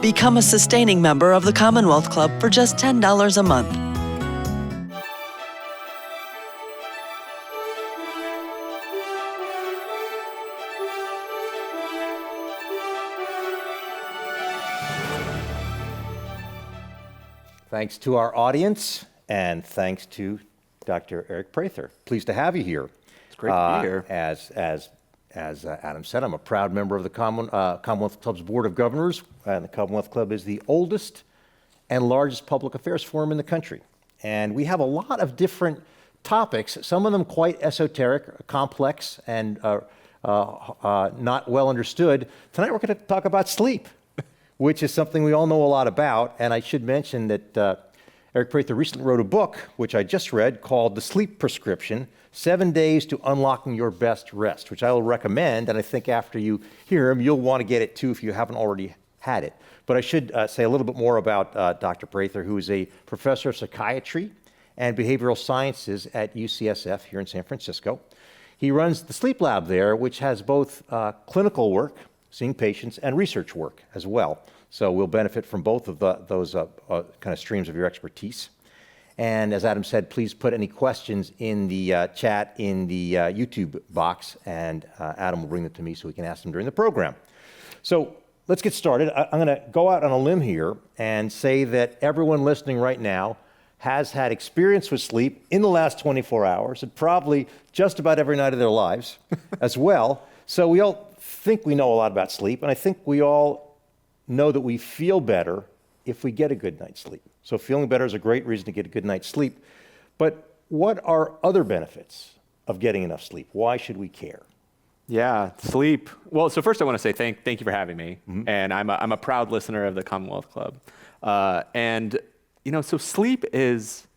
Become a sustaining member of the Commonwealth Club for just $10 a month. Thanks to our audience, and thanks to Dr. Eric Prather. Pleased to have you here. It's great to be here. As Adam said, I'm a proud member of the Commonwealth Club's Board of Governors, and the Commonwealth Club is the oldest and largest public affairs forum in the country. And we have a lot of different topics, some of them quite esoteric, complex, and not well understood. Tonight we're going to talk about sleep, which is something we all know a lot about. And I should mention that Eric Prather recently wrote a book, which I just read, called The Sleep Prescription, 7 Days to Unlocking Your Best Rest, which I will recommend. And I think after you hear him, you'll want to get it too if you haven't already had it. But I should say a little bit more about Dr. Prather, who is a professor of psychiatry and behavioral sciences at UCSF here in San Francisco. He runs the sleep lab there, which has both clinical work, seeing patients, and research work as well. So we'll benefit from both of those kind of streams of your expertise. And as Adam said, please put any questions in the chat in the YouTube box, and Adam will bring them to me so we can ask them during the program. So let's get started. I'm going to go out on a limb here and say that everyone listening right now has had experience with sleep in the last 24 hours, and probably just about every night of their lives as well. So we all think we know a lot about sleep, and I think we all know that we feel better if we get a good night's sleep. So feeling better is a great reason to get a good night's sleep. But what are other benefits of getting enough sleep? Why should we care? Yeah, sleep. Well, so first I want to say thank you for having me. Mm-hmm. And I'm a proud listener of the Commonwealth Club. And so sleep is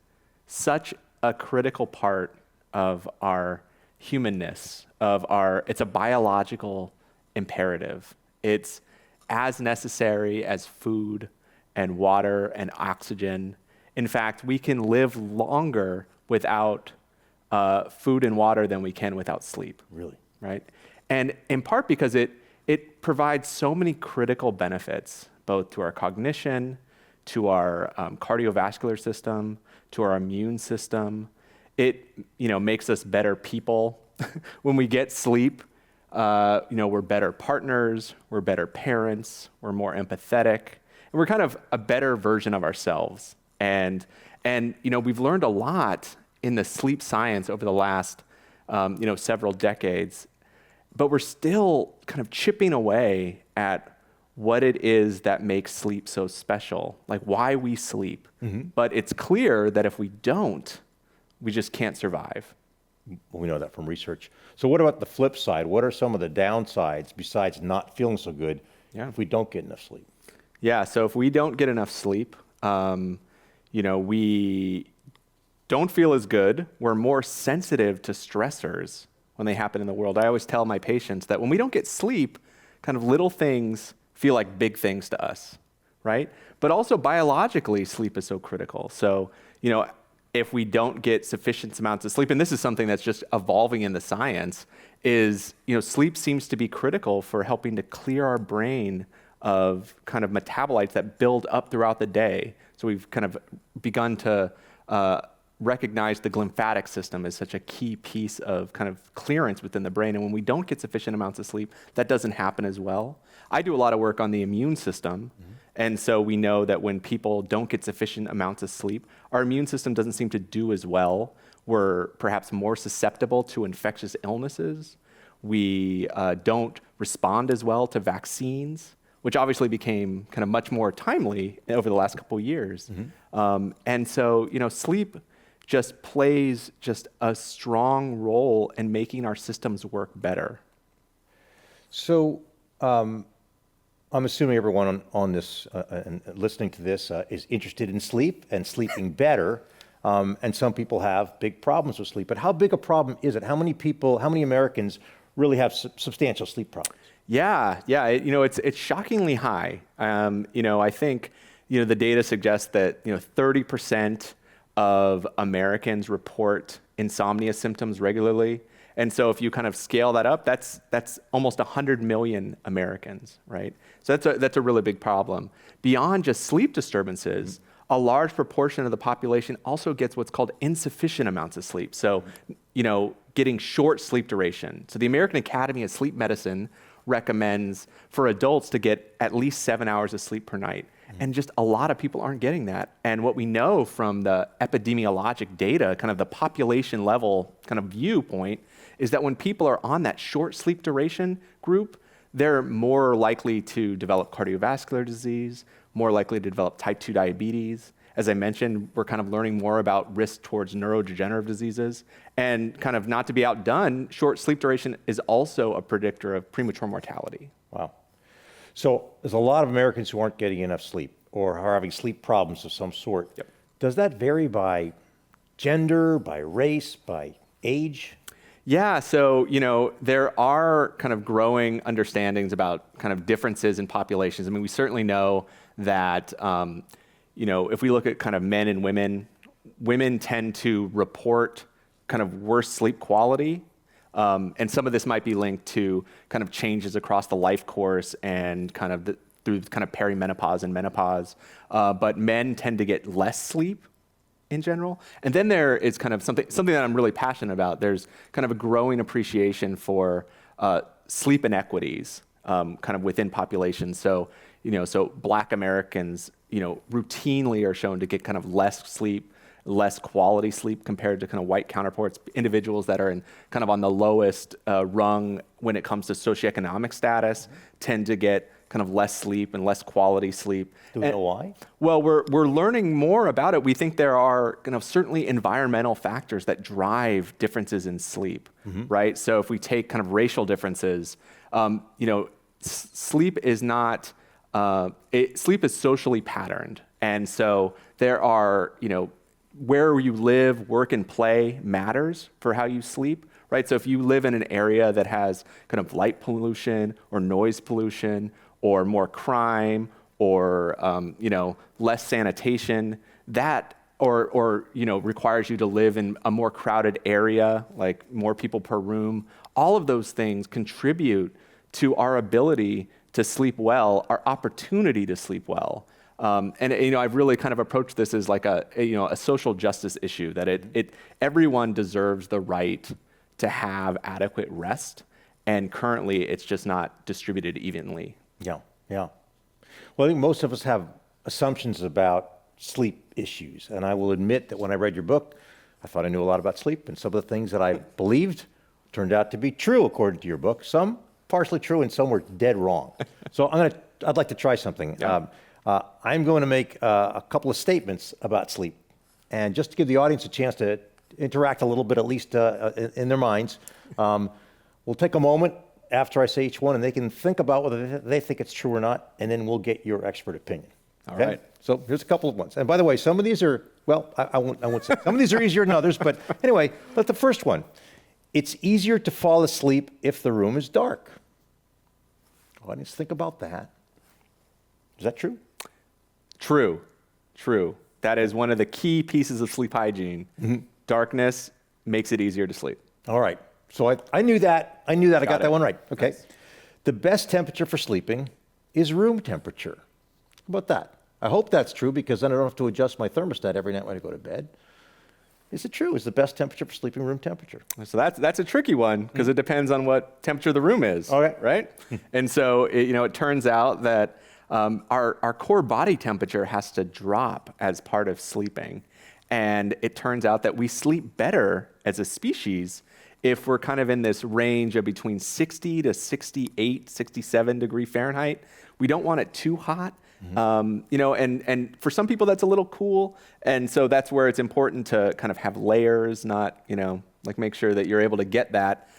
such a critical part of our humanness, it's a biological imperative. It's as necessary as food and water and oxygen. In fact, we can live longer without food and water than we can without sleep. Really? Right? And in part because it provides so many critical benefits, both to our cognition, to our cardiovascular system, to our immune system. It makes us better people. When we get sleep, we're better partners, we're better parents, we're more empathetic, and we're kind of a better version of ourselves. And we've learned a lot in the sleep science over the last several decades, but we're still kind of chipping away at what it is that makes sleep so special, like why we sleep. Mm-hmm. But it's clear that if we don't, we just can't survive. We know that from research. So what about the flip side? What are some of the downsides besides not feeling so good if we don't get enough sleep? Yeah, so if we don't get enough sleep, we don't feel as good. We're more sensitive to stressors when they happen in the world. I always tell my patients that when we don't get sleep, kind of little things feel like big things to us, right? But also biologically, sleep is so critical. So, if we don't get sufficient amounts of sleep, and this is something that's just evolving in the science, is, sleep seems to be critical for helping to clear our brain of kind of metabolites that build up throughout the day. So we've kind of begun to recognize the glymphatic system as such a key piece of kind of clearance within the brain. And when we don't get sufficient amounts of sleep, that doesn't happen as well. I do a lot of work on the immune system. Mm-hmm. And so we know that when people don't get sufficient amounts of sleep, our immune system doesn't seem to do as well. We're perhaps more susceptible to infectious illnesses. We don't respond as well to vaccines, which obviously became kind of much more timely over the last couple of years. Mm-hmm. And so, sleep just plays just a strong role in making our systems work better. So, I'm assuming everyone on this and listening to this is interested in sleep and sleeping better. And some people have big problems with sleep. But how big a problem is it? How many Americans really have substantial sleep problems? Yeah. It's shockingly high. I think, the data suggests that, 30% of Americans report insomnia symptoms regularly. And so if you kind of scale that up, that's almost 100 million Americans, right? So that's a really big problem. Beyond just sleep disturbances, a large proportion of the population also gets what's called insufficient amounts of sleep. So, getting short sleep duration. So the American Academy of Sleep Medicine recommends for adults to get at least 7 hours of sleep per night. And just a lot of people aren't getting that. And what we know from the epidemiologic data, kind of the population level kind of viewpoint, is that when people are on that short sleep duration group, they're more likely to develop cardiovascular disease, more likely to develop type 2 diabetes. As I mentioned, we're kind of learning more about risk towards neurodegenerative diseases. And kind of not to be outdone, short sleep duration is also a predictor of premature mortality. Wow. So there's a lot of Americans who aren't getting enough sleep or are having sleep problems of some sort. Yep. Does that vary by gender, by race, by age? Yeah, so there are kind of growing understandings about kind of differences in populations. I mean, we certainly know that if we look at kind of men and women tend to report kind of worse sleep quality. And some of this might be linked to kind of changes across the life course and kind of through kind of perimenopause and menopause. But men tend to get less sleep in general. And then there is kind of something that I'm really passionate about. There's kind of a growing appreciation for sleep inequities kind of within populations. So, so Black Americans, routinely are shown to get kind of less sleep, less quality sleep compared to kind of white counterparts. Individuals that are in kind of on the lowest rung when it comes to socioeconomic status tend to get kind of less sleep and less quality sleep. Do we know why? Well, we're learning more about it. We think there are certainly environmental factors that drive differences in sleep, right? So if we take kind of racial differences, sleep is not, sleep is socially patterned. And so there are, where you live, work, and play matters for how you sleep, right? So if you live in an area that has kind of light pollution or noise pollution or more crime or less sanitation, that or requires you to live in a more crowded area, like more people per room, all of those things contribute to our ability to sleep well, our opportunity to sleep well. I've really kind of approached this as like a social justice issue, that everyone deserves the right to have adequate rest, and currently it's just not distributed evenly. Yeah. Well, I think most of us have assumptions about sleep issues, and I will admit that when I read your book, I thought I knew a lot about sleep, and some of the things that I believed turned out to be true according to your book. Some partially true, and some were dead wrong. So I'd like to try something. Yeah. I'm going to make a couple of statements about sleep. And just to give the audience a chance to interact a little bit, at least in their minds, we'll take a moment after I say each one, and they can think about whether they think it's true or not, and then we'll get your expert opinion. All right. So here's a couple of ones. And by the way, some of these are, well, I won't say. Some of these are easier than others, but anyway, let the first one. It's easier to fall asleep if the room is dark. Audience, think about that. Is that true? True. That is one of the key pieces of sleep hygiene. Darkness makes it easier to sleep. All right. So I knew that. I got that one right. Okay. Nice. The best temperature for sleeping is room temperature. How about that? I hope that's true, because then I don't have to adjust my thermostat every night when I go to bed. Is it true? Is the best temperature for sleeping room temperature? So that's a tricky one, because it depends on what temperature the room is. Okay. Right? And so it turns out that our core body temperature has to drop as part of sleeping. And it turns out that we sleep better as a species if we're kind of in this range of between 60 to 68, 67 degree Fahrenheit. We don't want it too hot. And for some people that's a little cool. And so that's where it's important to kind of have layers, not, like make sure that you're able to get that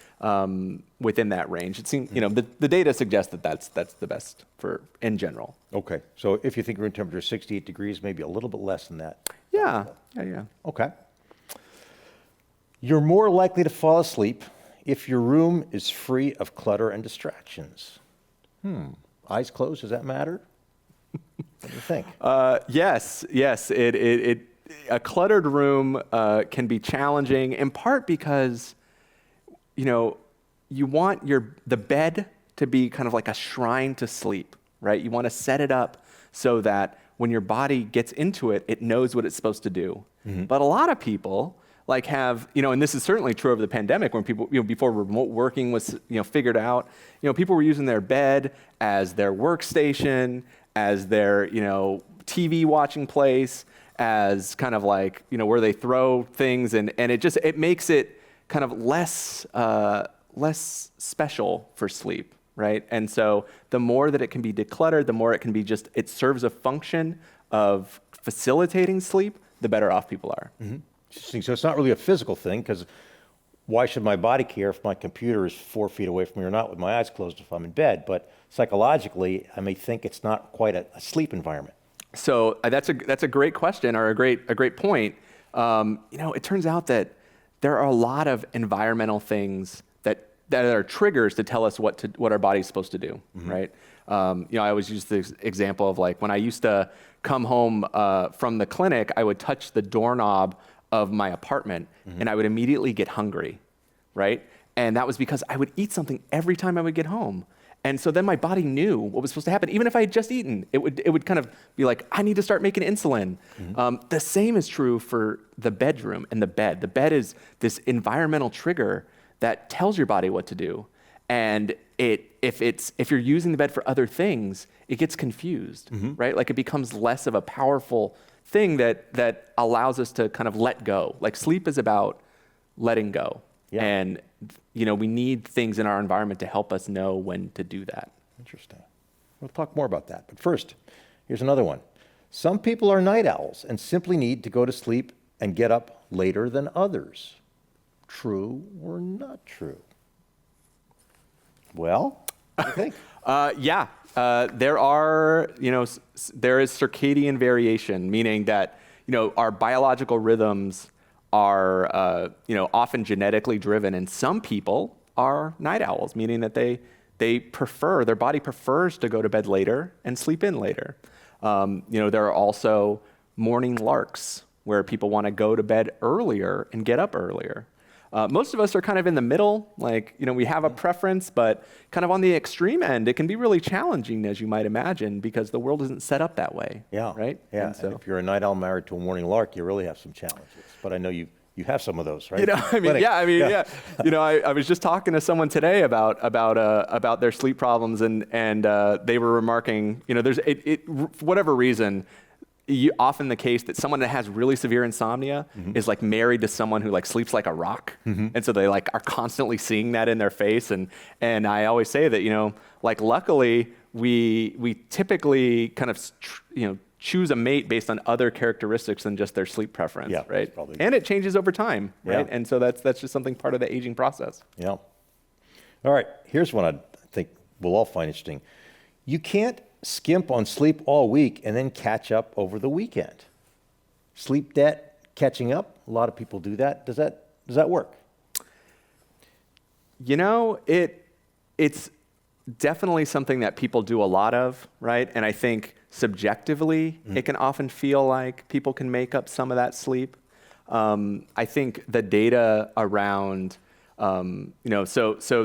within that range. It seems, the data suggests that that's the best for in general. Okay. So if you think room temperature is 68 degrees, maybe a little bit less than that. Yeah. Okay. You're more likely to fall asleep if your room is free of clutter and distractions. Eyes closed, does that matter? What do you think? Yes. A cluttered room can be challenging, in part because you want the bed to be kind of like a shrine to sleep, right? You want to set it up so that when your body gets into it, it knows what it's supposed to do. But a lot of people have, and this is certainly true over the pandemic when people, before remote working was, figured out, people were using their bed as their workstation, as their, TV watching place, as kind of where they throw things, and it makes it kind of less special for sleep, right? And so the more that it can be decluttered, the more it can be it serves a function of facilitating sleep, the better off people are. Interesting. So it's not really a physical thing, because why should my body care if my computer is 4 feet away from me or not with my eyes closed if I'm in bed? But psychologically, I may think it's not quite a sleep environment. So that's a great question, or a great point. It turns out that there are a lot of environmental things that are triggers to tell us what our body's supposed to do, right? I always use this example of when I used to come home from the clinic, I would touch the doorknob of my apartment and I would immediately get hungry, right? And that was because I would eat something every time I would get home. And so then my body knew what was supposed to happen. Even if I had just eaten, it would kind of be like, I need to start making insulin. The same is true for the bedroom and the bed. The bed is this environmental trigger that tells your body what to do. And if you're using the bed for other things, it gets confused, right? It becomes less of a powerful thing that allows us to kind of let go. Sleep is about letting go. Yeah. And we need things in our environment to help us know when to do that. Interesting. We'll talk more about that. But first, here's another one. Some people are night owls and simply need to go to sleep and get up later than others. True or not true? Well, what do you think? Yeah, there is circadian variation, meaning that, our biological rhythms are, often genetically driven, and some people are night owls, meaning that their body prefers to go to bed later and sleep in later. There are also morning larks where people want to go to bed earlier and get up earlier. Most of us are kind of in the middle, we have a preference, but kind of on the extreme end, it can be really challenging, as you might imagine, because the world isn't set up that way. Yeah. Right? Yeah. And so, and if you're a night owl married to a morning lark, you really have some challenges. But I know you have some of those, right? Yeah. I was just talking to someone today about their sleep problems, and they were remarking, for whatever reason, often the case that someone that has really severe insomnia is married to someone who sleeps like a rock. And so they are constantly seeing that in their face. And I always say that, luckily we typically kind of, choose a mate based on other characteristics than just their sleep preference, right? And it changes over time, right? Yeah. And so that's just something part of the aging process. Yeah. All right, here's one I think we'll all find interesting. You can't skimp on sleep all week and then catch up over the weekend. Sleep debt, catching up, a lot of people do that. Does that work? It's definitely something that people do a lot of, right? And I think subjectively, it can often feel like people can make up some of that sleep. I think the data around, so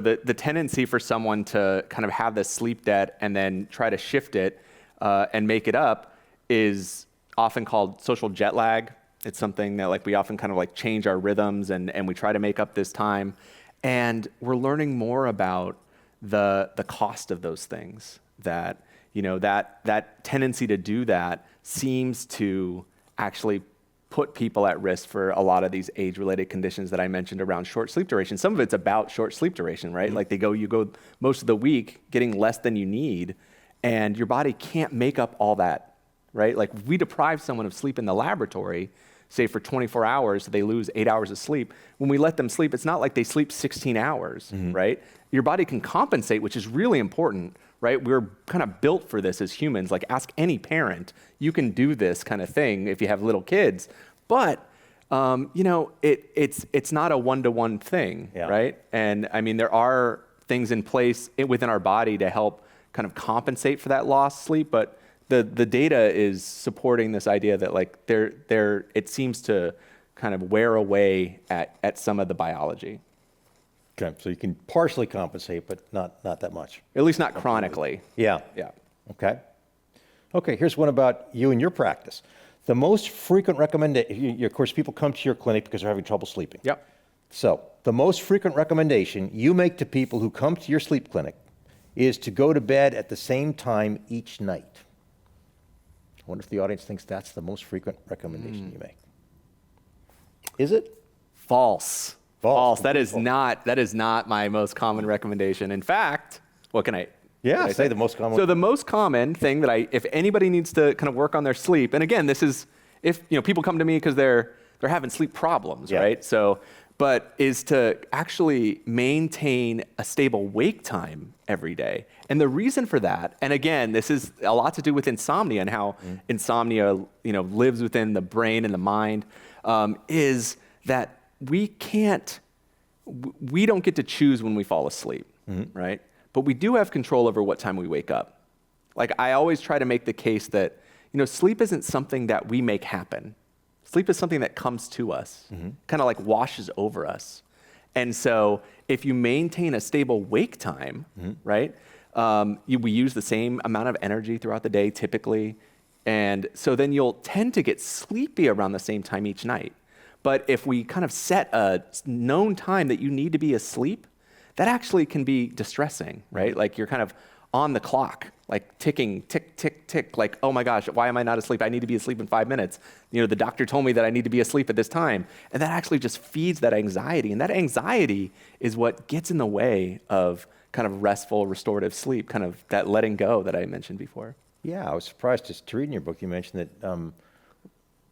the tendency for someone to kind of have this sleep debt and then try to shift it and make it up is often called social jet lag. It's something that we often kind of change our rhythms and we try to make up this time. And we're learning more about the cost of those things, that that tendency to do that seems to actually put people at risk for a lot of these age-related conditions that I mentioned around short sleep duration. Some of it's about short sleep duration, right? You go most of the week getting less than you need, and your body can't make up all that, right? We deprive someone of sleep in the laboratory, say for 24 hours, so they lose 8 hours of sleep. When we let them sleep, it's not like they sleep 16 hours, right? Your body can compensate, which is really important, right? We're kind of built for this as humans. Ask any parent, you can do this kind of thing if you have little kids, but it's not a one-to-one thing, right? And I mean, there are things in place within our body to help kind of compensate for that lost sleep, but the data is supporting this idea that it seems to kind of wear away at some of the biology. Okay, so you can partially compensate, but not that much. At least not chronically. Yeah. Yeah. Okay. Okay, here's one about you and your practice. The most frequent recommendation, of course, people come to your clinic because they're having trouble sleeping. Yep. So the most frequent recommendation you make to people who come to your sleep clinic is to go to bed at the same time each night. I wonder if the audience thinks that's the most frequent recommendation you make. Is it? False. False. That is not my most common recommendation. In fact, what can I? Yeah, can I say the most common. So the most common thing that if anybody needs to kind of work on their sleep, and again, this is if people come to me because they're having sleep problems, Yeah. right? So, but is to actually maintain a stable wake time every day. And the reason for that, and again, this is a lot to do with insomnia and how insomnia, lives within the brain and the mind, is that we don't get to choose when we fall asleep, right? But we do have control over what time we wake up. Like I always try to make the case that, sleep isn't something that we make happen. Sleep is something that comes to us, kind of like washes over us. And so if you maintain a stable wake time, right, we use the same amount of energy throughout the day typically. And so then you'll tend to get sleepy around the same time each night. But if we kind of set a known time that you need to be asleep, that actually can be distressing, right? Like you're kind of on the clock, like ticking, tick, tick, tick, like, oh my gosh, why am I not asleep? I need to be asleep in 5 minutes. The doctor told me that I need to be asleep at this time. And that actually just feeds that anxiety. And that anxiety is what gets in the way of kind of restful, restorative sleep, kind of that letting go that I mentioned before. Yeah, I was surprised to read in your book, you mentioned that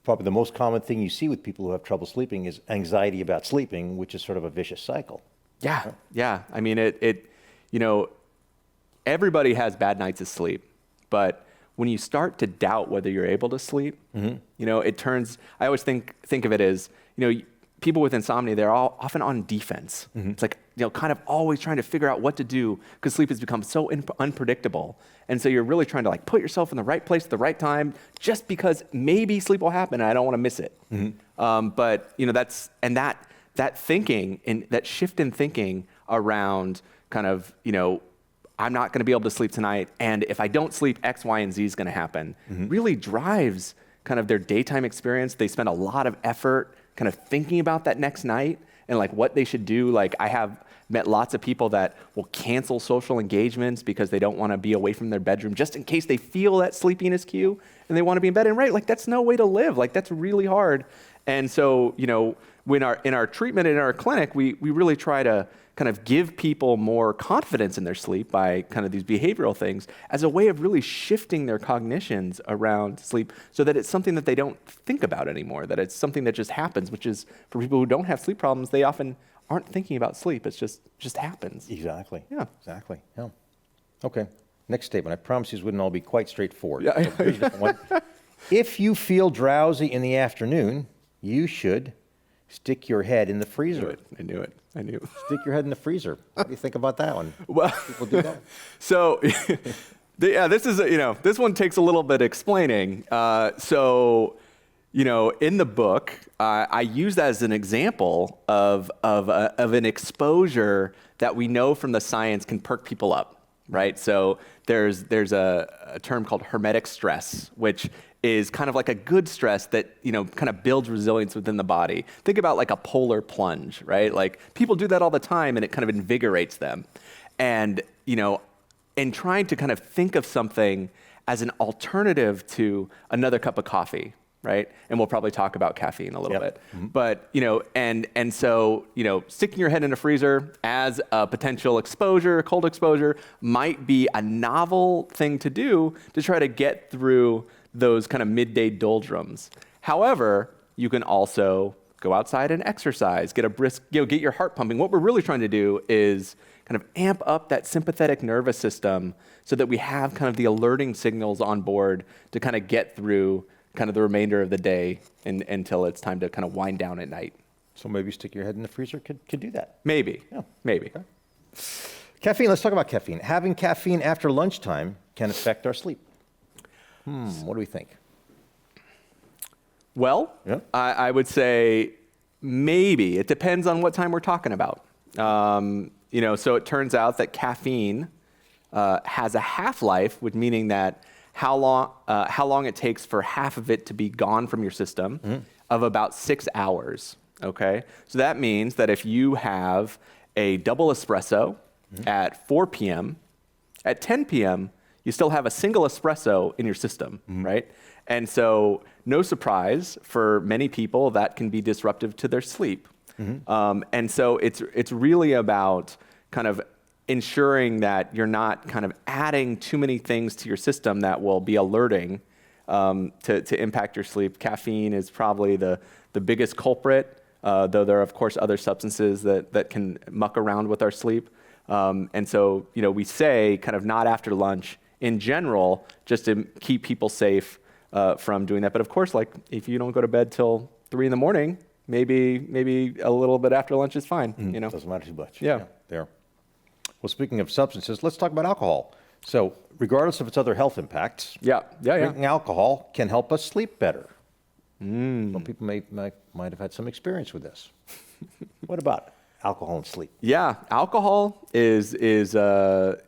probably the most common thing you see with people who have trouble sleeping is anxiety about sleeping, which is sort of a vicious cycle. Yeah. I mean, everybody has bad nights of sleep, but when you start to doubt whether you're able to sleep, it turns, I always think of it as, people with insomnia, they're all often on defense. It's like, kind of always trying to figure out what to do because sleep has become so unpredictable. And so you're really trying to like put yourself in the right place at the right time just because maybe sleep will happen and I don't want to miss it. But, that thinking and that shift in thinking around kind of, I'm not going to be able to sleep tonight, and if I don't sleep, X, Y, and Z is going to happen, really drives kind of their daytime experience. They spend a lot of effort kind of thinking about that next night and like what they should do. Like I have met lots of people that will cancel social engagements because they don't want to be away from their bedroom just in case they feel that sleepiness cue and they want to be in bed. And right, like that's no way to live. Like that's really hard. And so, when in our treatment in our clinic, we really try to kind of give people more confidence in their sleep by kind of these behavioral things as a way of really shifting their cognitions around sleep so that it's something that they don't think about anymore, that it's something that just happens, which is for people who don't have sleep problems, they often aren't thinking about sleep. It's just happens. Exactly. Yeah. Exactly. Yeah. Okay. Next statement. I promise these wouldn't all be quite straightforward. Yeah. So here's a different one. If you feel drowsy in the afternoon, you should stick your head in the freezer. I knew it. Stick your head in the freezer. What do you think about that one? Well, People do that. so, this is this one takes a little bit explaining. In the book, I use that as an example of an exposure that we know from the science can perk people up, right? So there's a term called hermetic stress, which is kind of like a good stress that, kind of builds resilience within the body. Think about like a polar plunge, right? Like people do that all the time and it kind of invigorates them. And, in trying to kind of think of something as an alternative to another cup of coffee, right? And we'll probably talk about caffeine a little bit. But, so, sticking your head in a freezer as a potential exposure, cold exposure, might be a novel thing to do to try to get through those kind of midday doldrums. However, you can also go outside and exercise, get a brisk, get your heart pumping. What we're really trying to do is kind of amp up that sympathetic nervous system so that we have kind of the alerting signals on board to kind of get through kind of the remainder of the day until it's time to kind of wind down at night. So maybe stick your head in the freezer could do that. Maybe. Yeah. Maybe. Okay. Caffeine, let's talk about caffeine. Having caffeine after lunchtime can affect our sleep. What do we think? Well, Yeah. I would say maybe. It depends on what time we're talking about. So it turns out that caffeine has a half-life, which meaning that how long it takes for half of it to be gone from your system of about 6 hours. Okay, so that means that if you have a double espresso at 4 p.m., at 10 p.m., you still have a single espresso in your system, right? And so no surprise for many people that can be disruptive to their sleep. And so it's really about kind of ensuring that you're not kind of adding too many things to your system that will be alerting to impact your sleep. Caffeine is probably the biggest culprit, though there are, of course, other substances that can muck around with our sleep. And so, we say kind of not after lunch in general, just to keep people safe from doing that. But of course, like if you don't go to bed till 3 in the morning, maybe a little bit after lunch is fine. Doesn't matter too much. Yeah. There. Well, speaking of substances, let's talk about alcohol. So, regardless of its other health impacts, drinking alcohol can help us sleep better. Some people might have had some experience with this. What about alcohol and sleep? Yeah, alcohol is a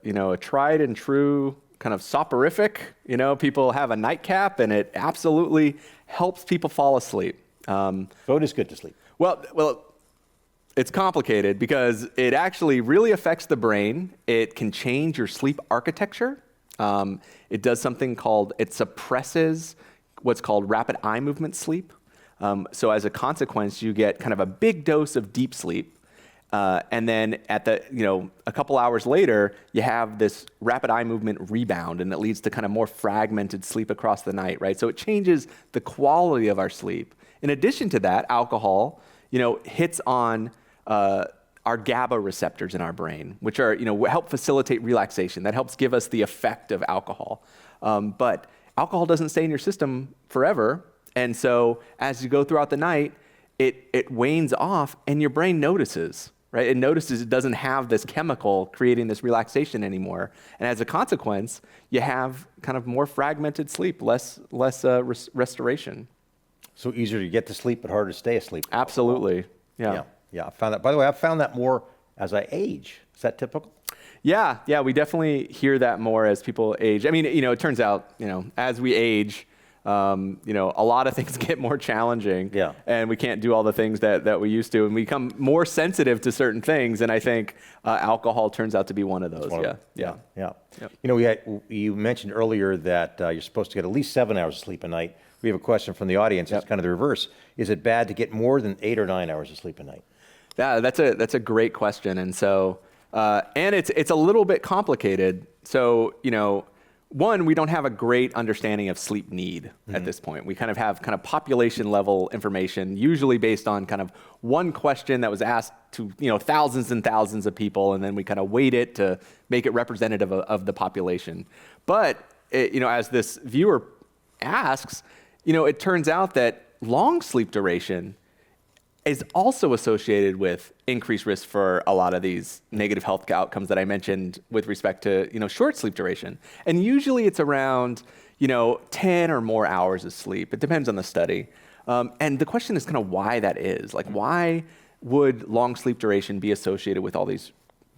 tried and true kind of soporific. People have a nightcap, and it absolutely helps people fall asleep. So it is good to sleep. Well, it's complicated because it actually really affects the brain. It can change your sleep architecture. It does something called, it suppresses what's called rapid eye movement sleep. So as a consequence, you get kind of a big dose of deep sleep. And then at a couple hours later, you have this rapid eye movement rebound, and it leads to kind of more fragmented sleep across the night, right? So it changes the quality of our sleep. In addition to that, alcohol, hits on our GABA receptors in our brain, which are, help facilitate relaxation. That helps give us the effect of alcohol. But alcohol doesn't stay in your system forever. And so as you go throughout the night, it wanes off and your brain notices, right? It notices it doesn't have this chemical creating this relaxation anymore. And as a consequence, you have kind of more fragmented sleep, less restoration. So easier to get to sleep, but harder to stay asleep. Absolutely. Yeah. I found that. By the way, I've found that more as I age. Is that typical? Yeah, we definitely hear that more as people age. I mean, it turns out, as we age, a lot of things get more challenging. Yeah. And we can't do all the things that we used to, and we become more sensitive to certain things. And I think alcohol turns out to be one of those. Yeah. Yep. You mentioned earlier that you're supposed to get at least 7 hours of sleep a night. We have a question from the audience. It's kind of the reverse. Is it bad to get more than 8 or 9 hours of sleep a night? Yeah, that's a great question. And so, and it's a little bit complicated. So, one, we don't have a great understanding of sleep need at this point. We kind of have population level information, usually based on kind of one question that was asked to, thousands and thousands of people, and then we kind of weight it to make it representative of the population. But, as this viewer asks, it turns out that long sleep duration is also associated with increased risk for a lot of these negative health outcomes that I mentioned with respect to, short sleep duration. And usually it's around, 10 or more hours of sleep. It depends on the study. And the question is kind of why that is. Like, why would long sleep duration be associated with all these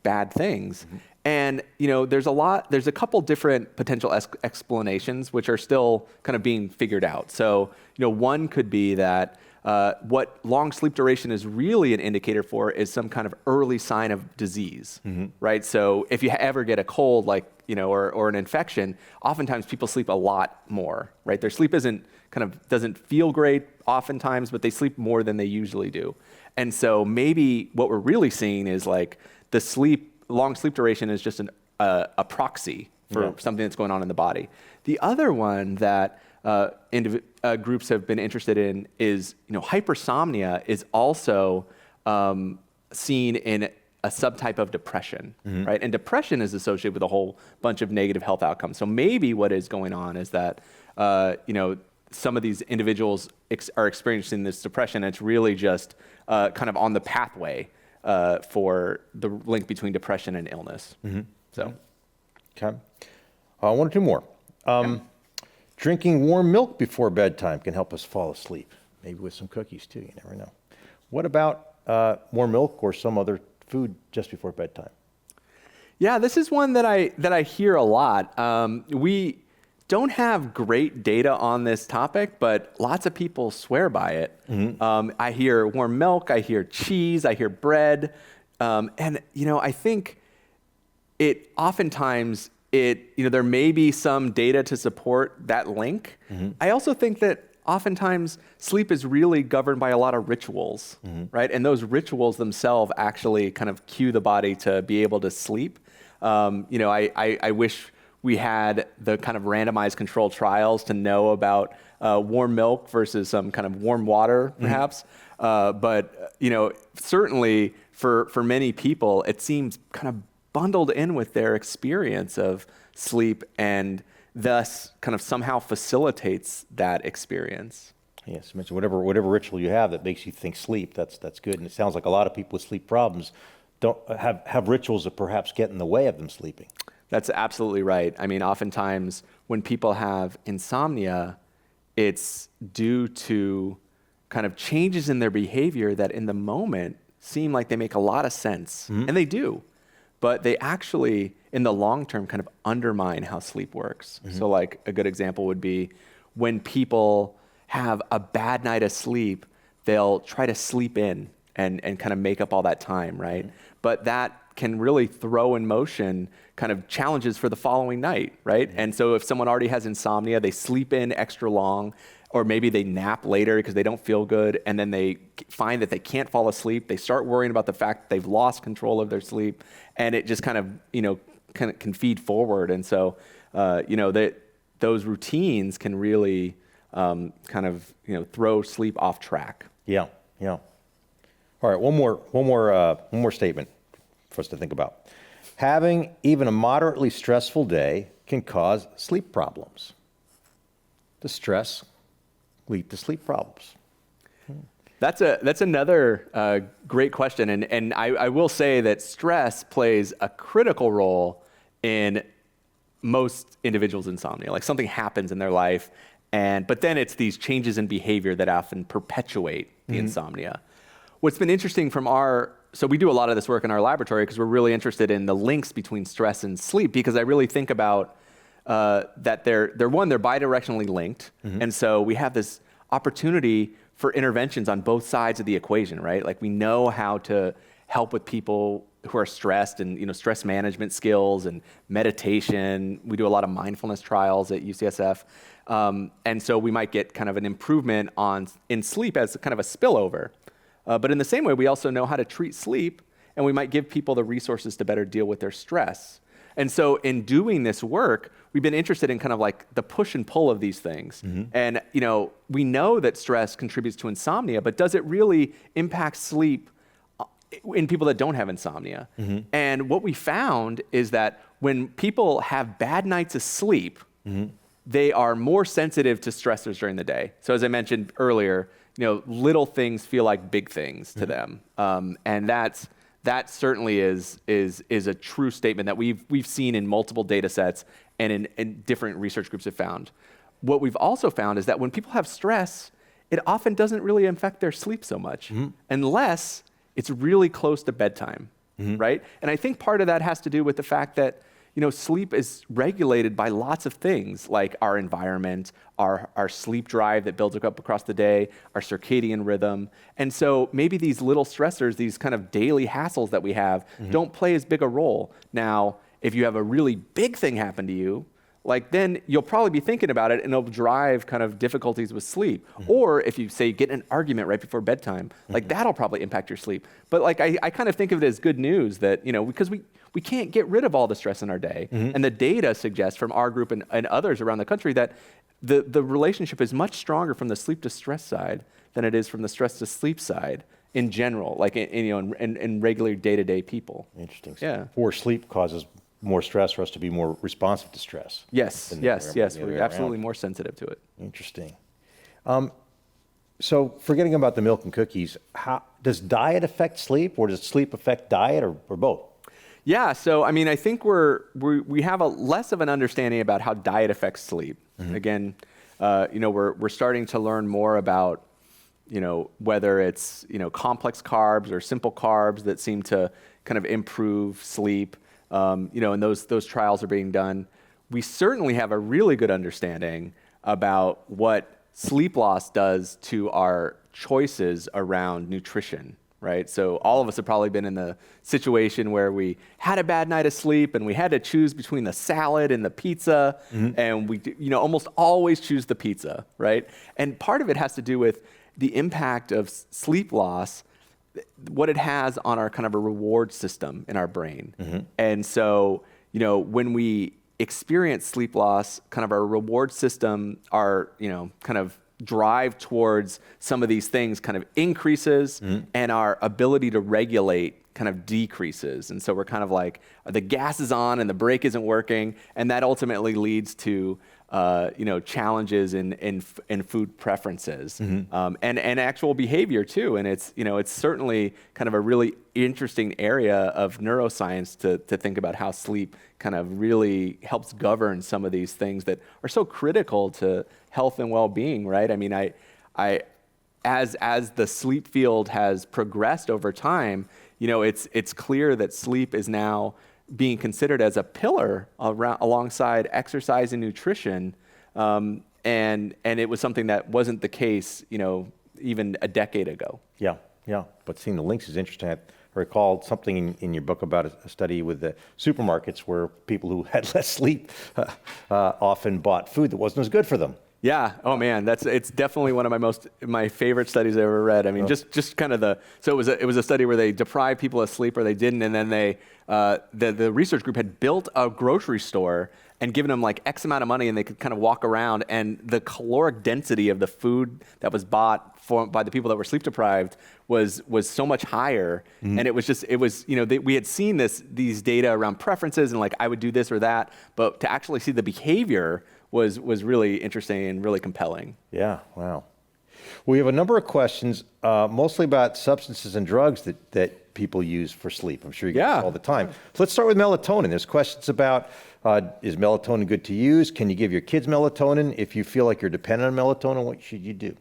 bad things? And, there's a couple different potential explanations which are still kind of being figured out. So, one could be that what long sleep duration is really an indicator for is some kind of early sign of disease, right? So if you ever get a cold, or an infection, oftentimes people sleep a lot more, right? Their sleep doesn't feel great oftentimes, but they sleep more than they usually do. And so maybe what we're really seeing is long sleep duration is just a proxy for something that's going on in the body. The other one that groups have been interested in is, hypersomnia is also seen in a subtype of depression, right? And depression is associated with a whole bunch of negative health outcomes. So maybe what is going on is that, some of these individuals are experiencing this depression. And it's really just kind of on the pathway for the link between depression and illness. So, okay, one or two more. Drinking warm milk before bedtime can help us fall asleep, maybe with some cookies too, you never know. What about warm milk or some other food just before bedtime? Yeah, this is one that I hear a lot. We don't have great data on this topic, but lots of people swear by it. I hear warm milk, I hear cheese, I hear bread, and I think it oftentimes there may be some data to support that link. I also think that oftentimes sleep is really governed by a lot of rituals, right? And those rituals themselves actually kind of cue the body to be able to sleep. I wish we had the kind of randomized controlled trials to know about warm milk versus some kind of warm water, perhaps. But certainly for many people, it seems kind of bundled in with their experience of sleep and thus kind of somehow facilitates that experience. Yes, you mentioned whatever ritual you have that makes you think sleep, that's good. And it sounds like a lot of people with sleep problems don't have rituals that perhaps get in the way of them sleeping. That's absolutely right. I mean, oftentimes when people have insomnia, it's due to kind of changes in their behavior that in the moment seem like they make a lot of sense, and they do. But they actually, in the long term, kind of undermine how sleep works. So like a good example would be when people have a bad night of sleep, they'll try to sleep in and kind of make up all that time, right? But that can really throw in motion kind of challenges for the following night, right? And so if someone already has insomnia, they sleep in extra long, or maybe they nap later because they don't feel good, and then they find that they can't fall asleep. They start worrying about the fact that they've lost control of their sleep, and it just kind of can feed forward. And so that those routines can really throw sleep off track. Yeah. All right, one more statement for us to think about. Having even a moderately stressful day can cause sleep problems. Does stress lead to sleep problems? That's another great question, and I will say that stress plays a critical role in most individuals' insomnia. Like something happens in their life, but then it's these changes in behavior that often perpetuate the insomnia. What's been interesting so we do a lot of this work in our laboratory because we're really interested in the links between stress and sleep, because I really think about that they're bidirectionally linked. And so we have this opportunity for interventions on both sides of the equation, right? Like we know how to help with people who are stressed and stress management skills and meditation. We do a lot of mindfulness trials at UCSF. And so we might get kind of an improvement in sleep as kind of a spillover. But in the same way, we also know how to treat sleep, and we might give people the resources to better deal with their stress. And so in doing this work, we've been interested in kind of like the push and pull of these things. And we know that stress contributes to insomnia, but does it really impact sleep in people that don't have insomnia? And what we found is that when people have bad nights of sleep, they are more sensitive to stressors during the day. So as I mentioned earlier, little things feel like big things to them. And that certainly is a true statement that we've seen in multiple data sets and in different research groups have found. What we've also found is that when people have stress, it often doesn't really affect their sleep so much, unless it's really close to bedtime, right? And I think part of that has to do with the fact that sleep is regulated by lots of things, like our environment, our sleep drive that builds up across the day, our circadian rhythm. And so maybe these little stressors, these kind of daily hassles that we have, don't play as big a role. Now, if you have a really big thing happen to you, then you'll probably be thinking about it and it'll drive kind of difficulties with sleep. Or if you say get in an argument right before bedtime, that'll probably impact your sleep. But I kind of think of it as good news that, because we can't get rid of all the stress in our day. And the data suggests from our group and others around the country that the relationship is much stronger from the sleep to stress side than it is from the stress to sleep side in general, in regular day-to-day people. Interesting. Yeah. Poor sleep causes more stress for us to be more responsive to stress. Yes. We're absolutely more sensitive to it. Interesting. So forgetting about the milk and cookies, does diet affect sleep, or does sleep affect diet, or both? Yeah, so I think we have a less of an understanding about how diet affects sleep. Again, we're starting to learn more about whether it's complex carbs or simple carbs that seem to kind of improve sleep, and those trials are being done. We certainly have a really good understanding about what sleep loss does to our choices around nutrition, right? So all of us have probably been in the situation where we had a bad night of sleep and we had to choose between the salad and the pizza, and we almost always choose the pizza, right? And part of it has to do with the impact of sleep loss, what it has on our kind of a reward system in our brain. And so, when we experience sleep loss, kind of our reward system, our, kind of drive towards some of these things kind of increases, and our ability to regulate kind of decreases. And so we're kind of like, the gas is on and the brake isn't working, and that ultimately leads to challenges in food preferences, and actual behavior too. And it's certainly kind of a really interesting area of neuroscience to think about how sleep kind of really helps govern some of these things that are so critical to health and well-being, right? I mean, as the sleep field has progressed over time, it's clear that sleep is now being considered as a pillar alongside exercise and nutrition, and it was something that wasn't the case, even a decade ago. Yeah. But seeing the links is interesting. I recall something in your book about a study with the supermarkets where people who had less sleep often bought food that wasn't as good for them. Yeah. Oh man, it's definitely one of my favorite studies I've ever read. I mean, just kind of so it was a study where they deprived people of sleep or they didn't, and then the research group had built a grocery store and given them like X amount of money, and they could kind of walk around, and the caloric density of the food that was bought by the people that were sleep deprived was so much higher. And it was we had seen these data around preferences and like I would do this or that, but to actually see the behavior was really interesting and really compelling. Yeah, wow. We have a number of questions, mostly about substances and drugs that people use for sleep. I'm sure you get this all the time. So let's start with melatonin. There's questions about, is melatonin good to use? Can you give your kids melatonin? If you feel like you're dependent on melatonin, what should you do?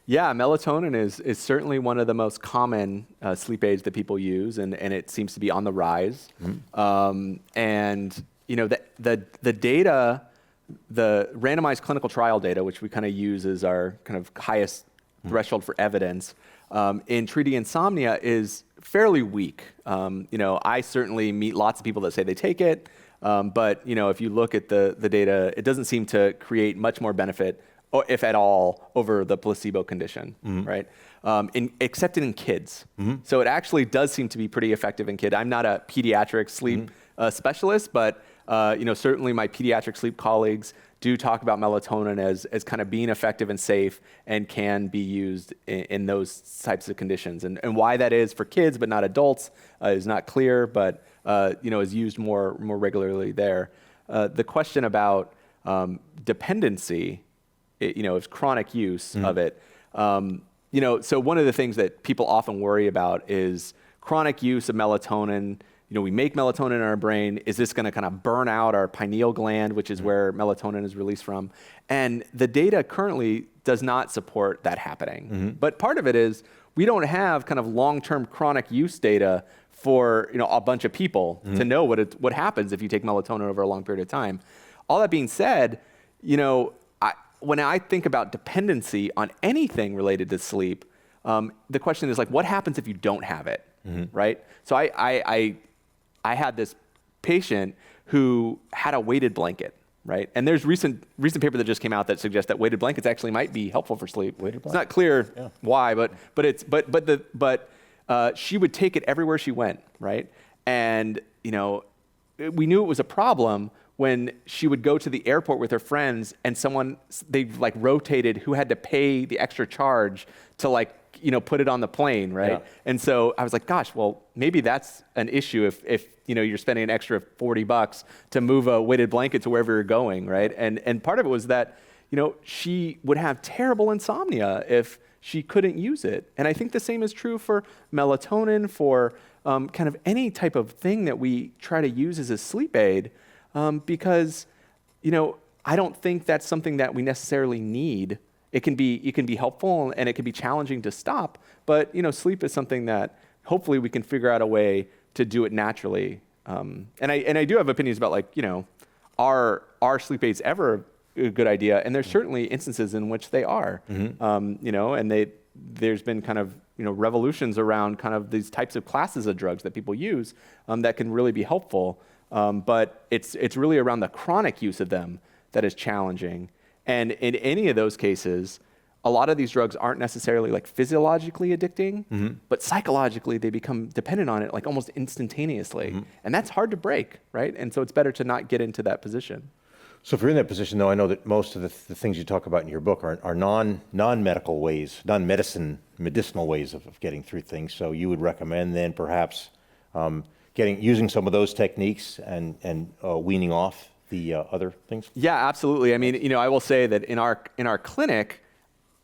Yeah, melatonin is certainly one of the most common sleep aids that people use, and it seems to be on the rise. And the data, the randomized clinical trial data, which we kind of use as our kind of highest threshold for evidence, in treating insomnia is fairly weak. I certainly meet lots of people that say they take it, but if you look at the data, it doesn't seem to create much more benefit, or if at all, over the placebo condition, right? Except in kids. So it actually does seem to be pretty effective in kids. I'm not a pediatric sleep specialist, but certainly my pediatric sleep colleagues do talk about melatonin as kind of being effective and safe and can be used in those types of conditions. And why that is for kids but not adults is not clear, but is used more regularly there. The question about dependency, of chronic use of it. So one of the things that people often worry about is chronic use of melatonin. We make melatonin in our brain. Is this going to kind of burn out our pineal gland, which is where melatonin is released from? And the data currently does not support that happening. But part of it is we don't have kind of long-term chronic use data for a bunch of people to know what happens if you take melatonin over a long period of time. All that being said, when I think about dependency on anything related to sleep, the question is like, what happens if you don't have it, right? So I had this patient who had a weighted blanket, right? And there's recent paper that just came out that suggests that weighted blankets actually might be helpful for sleep. It's not clear why, but she would take it everywhere she went, right? And we knew it was a problem when she would go to the airport with her friends and they like rotated who had to pay the extra charge to put it on the plane, right? Yeah. And so I was like, gosh, well, maybe that's an issue if you're spending an extra $40 to move a weighted blanket to wherever you're going, right? And part of it was that, she would have terrible insomnia if she couldn't use it. And I think the same is true for melatonin, for kind of any type of thing that we try to use as a sleep aid, because, I don't think that's something that we necessarily need. It can be helpful and it can be challenging to stop, but sleep is something that hopefully we can figure out a way to do it naturally. And I do have opinions about, like, are sleep aids ever a good idea? And there's certainly instances in which they are. And there's been kind of revolutions around kind of these types of classes of drugs that people use that can really be helpful. But it's really around the chronic use of them that is challenging. And in any of those cases, a lot of these drugs aren't necessarily like physiologically addicting, but psychologically they become dependent on it like almost instantaneously. And that's hard to break, right? And so it's better to not get into that position. So if you're in that position, though, I know that most of the things you talk about in your book are non-medical ways, medicinal ways of getting through things. So you would recommend then perhaps using some of those techniques and weaning off the other things? Yeah, absolutely. I mean, I will say that in our clinic,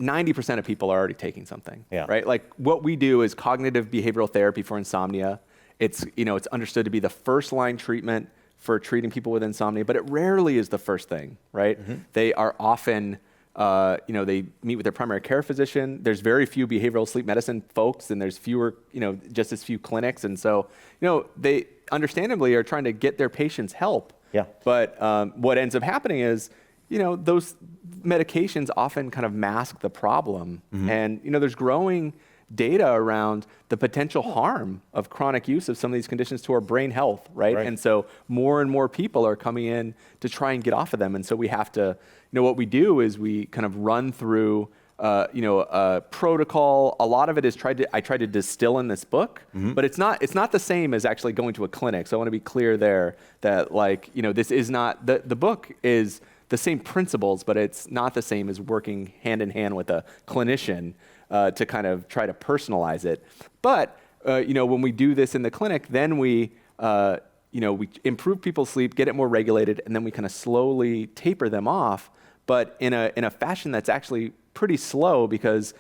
90% of people are already taking something, right? Like what we do is cognitive behavioral therapy for insomnia. It's understood to be the first line treatment for treating people with insomnia, but it rarely is the first thing, right? They are often, they meet with their primary care physician. There's very few behavioral sleep medicine folks, and there's fewer, just as few clinics. And so, they understandably are trying to get their patients help. Yeah. But what ends up happening is, those medications often kind of mask the problem. And, there's growing data around the potential harm of chronic use of some of these conditions to our brain health, right? And so more and more people are coming in to try and get off of them. And so we have to, what we do is we kind of run through, a protocol. A lot of it is I tried to distill in this book, but it's not the same as actually going to a clinic. So I want to be clear there that this is not, the book is the same principles, but it's not the same as working hand in hand with a clinician to kind of try to personalize it. But, when we do this in the clinic, then we improve people's sleep, get it more regulated, and then we kind of slowly taper them off, but in a fashion that's actually pretty slow because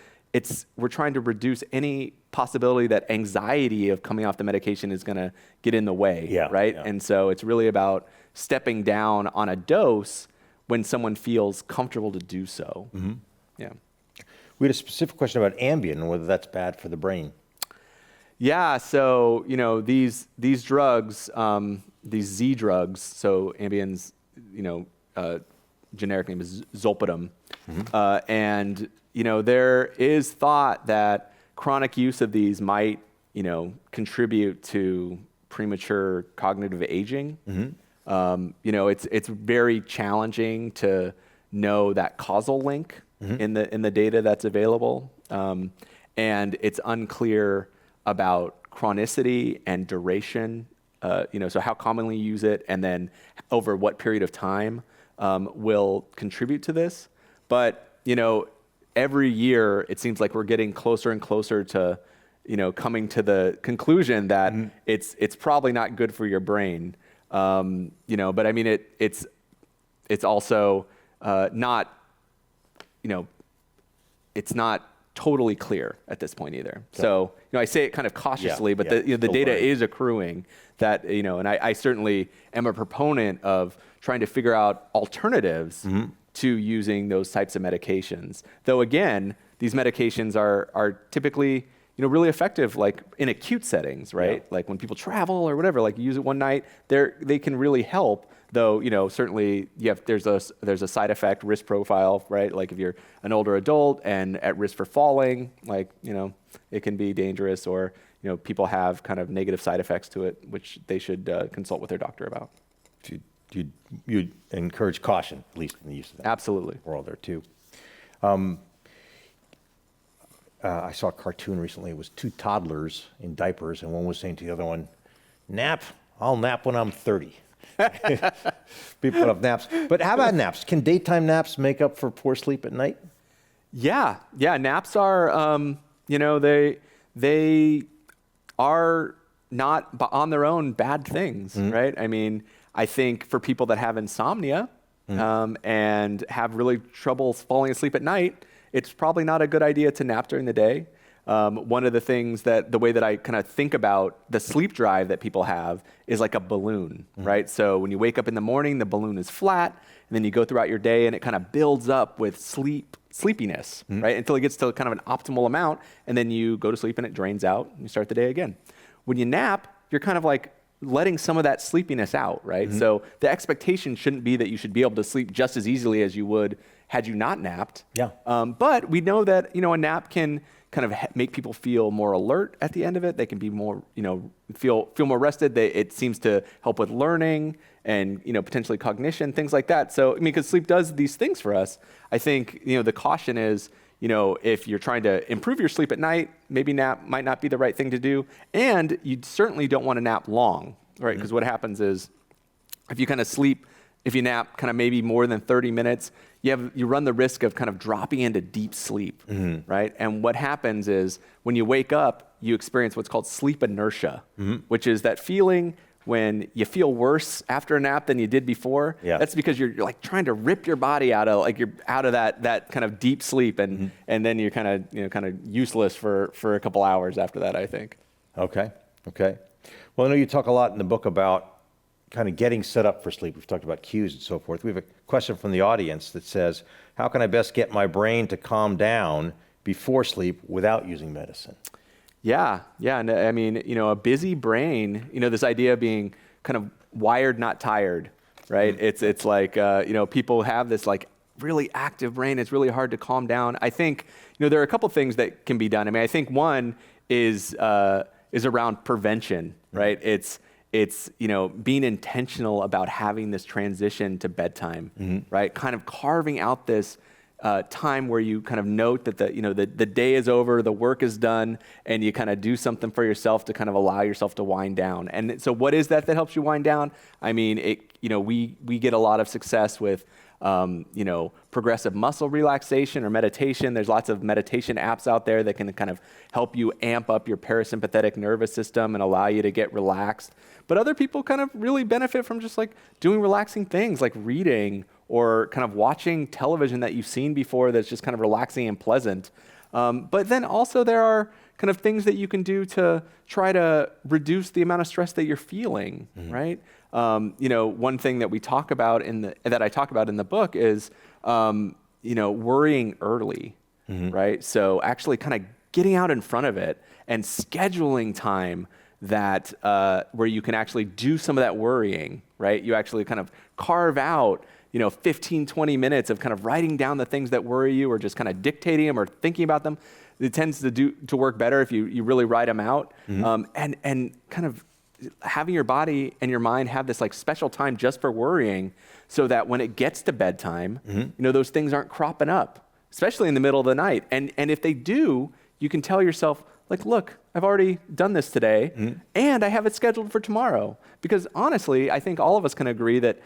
we're trying to reduce any possibility that anxiety of coming off the medication is going to get in the way, right? Yeah. And so it's really about stepping down on a dose when someone feels comfortable to do so. Yeah. We had a specific question about Ambien and whether that's bad for the brain. Yeah, so these drugs, these Z drugs. So Ambien's generic name is Zolpidem, and there is thought that chronic use of these might contribute to premature cognitive aging. It's very challenging to know that causal link in the data that's available, and it's unclear about chronicity and duration. So how commonly you use it, and then over what period of time will contribute to this. But every year it seems like we're getting closer and closer to coming to the conclusion that it's probably not good for your brain. But I mean, it's also not, it's not totally clear at this point either. So, I say it kind of cautiously, but the data is accruing that, and I certainly am a proponent of trying to figure out alternatives to using those types of medications. Though again, these medications are typically really effective, like in acute settings, right? Yeah. Like when people travel or whatever, like you use it one night, they can really help. Though, certainly there's a side effect risk profile, right? Like if you're an older adult and at risk for falling, it can be dangerous, or, people have kind of negative side effects to it, which they should consult with their doctor about. You'd encourage caution, at least in the use of that. Absolutely. We're all there too. I saw a cartoon recently. It was two toddlers in diapers, and one was saying to the other one, I'll nap when I'm 30. People have naps. But how about naps? Can daytime naps make up for poor sleep at night? Yeah. Naps are, they are not on their own bad things, right? I mean, I think for people that have insomnia and have really trouble falling asleep at night, it's probably not a good idea to nap during the day. One of the things the way that I kind of think about the sleep drive that people have is like a balloon, right? So when you wake up in the morning, the balloon is flat, and then you go throughout your day and it kind of builds up with sleepiness, right? Until it gets to kind of an optimal amount, and then you go to sleep and it drains out and you start the day again. When you nap, you're kind of like letting some of that sleepiness out, right? So the expectation shouldn't be that you should be able to sleep just as easily as you would had you not napped. Yeah. But we know that, a nap can kind of make people feel more alert at the end of it. They can be more, feel more rested. It seems to help with learning and, potentially cognition, things like that. So, because sleep does these things for us, I think, the caution is, if you're trying to improve your sleep at night, maybe nap might not be the right thing to do. And you certainly don't want to nap long, right? Because what happens is if you nap kind of maybe more than 30 minutes, you run the risk of kind of dropping into deep sleep, right? And what happens is when you wake up, you experience what's called sleep inertia, which is that feeling when you feel worse after a nap than you did before. Yeah. That's because you're like trying to rip your body out of that kind of deep sleep, and then you're kind of useless for a couple hours after that, I think. Okay. Well, I know you talk a lot in the book about kind of getting set up for sleep. We've talked about cues and so forth. We have a question from the audience that says, how can I best get my brain to calm down before sleep without using medicine? Yeah. And I mean, a busy brain, this idea of being kind of wired, not tired, right? It's like, people have this like really active brain. It's really hard to calm down. I think, there are a couple things that can be done. I mean, I think one is around prevention, right? It's being intentional about having this transition to bedtime, right? Kind of carving out this time where you kind of note that the day is over, the work is done, and you kind of do something for yourself to kind of allow yourself to wind down. And so what is that helps you wind down? I mean, we get a lot of success with progressive muscle relaxation or meditation. There's lots of meditation apps out there that can kind of help you amp up your parasympathetic nervous system and allow you to get relaxed. But other people kind of really benefit from just like doing relaxing things like reading or kind of watching television that you've seen before that's just kind of relaxing and pleasant. But then also there are kind of things that you can do to try to reduce the amount of stress that you're feeling, right? One thing that we talk about that I talk about in the book is, worrying early, right? So actually kind of getting out in front of it and scheduling time that where you can actually do some of that worrying, right? You actually kind of carve out 15, 20 minutes of kind of writing down the things that worry you or just kind of dictating them or thinking about them. It tends to work better if you really write them out. And kind of having your body and your mind have this like special time just for worrying so that when it gets to bedtime, those things aren't cropping up, especially in the middle of the night. And if they do, you can tell yourself, like, look, I've already done this today and I have it scheduled for tomorrow. Because honestly, I think all of us can agree that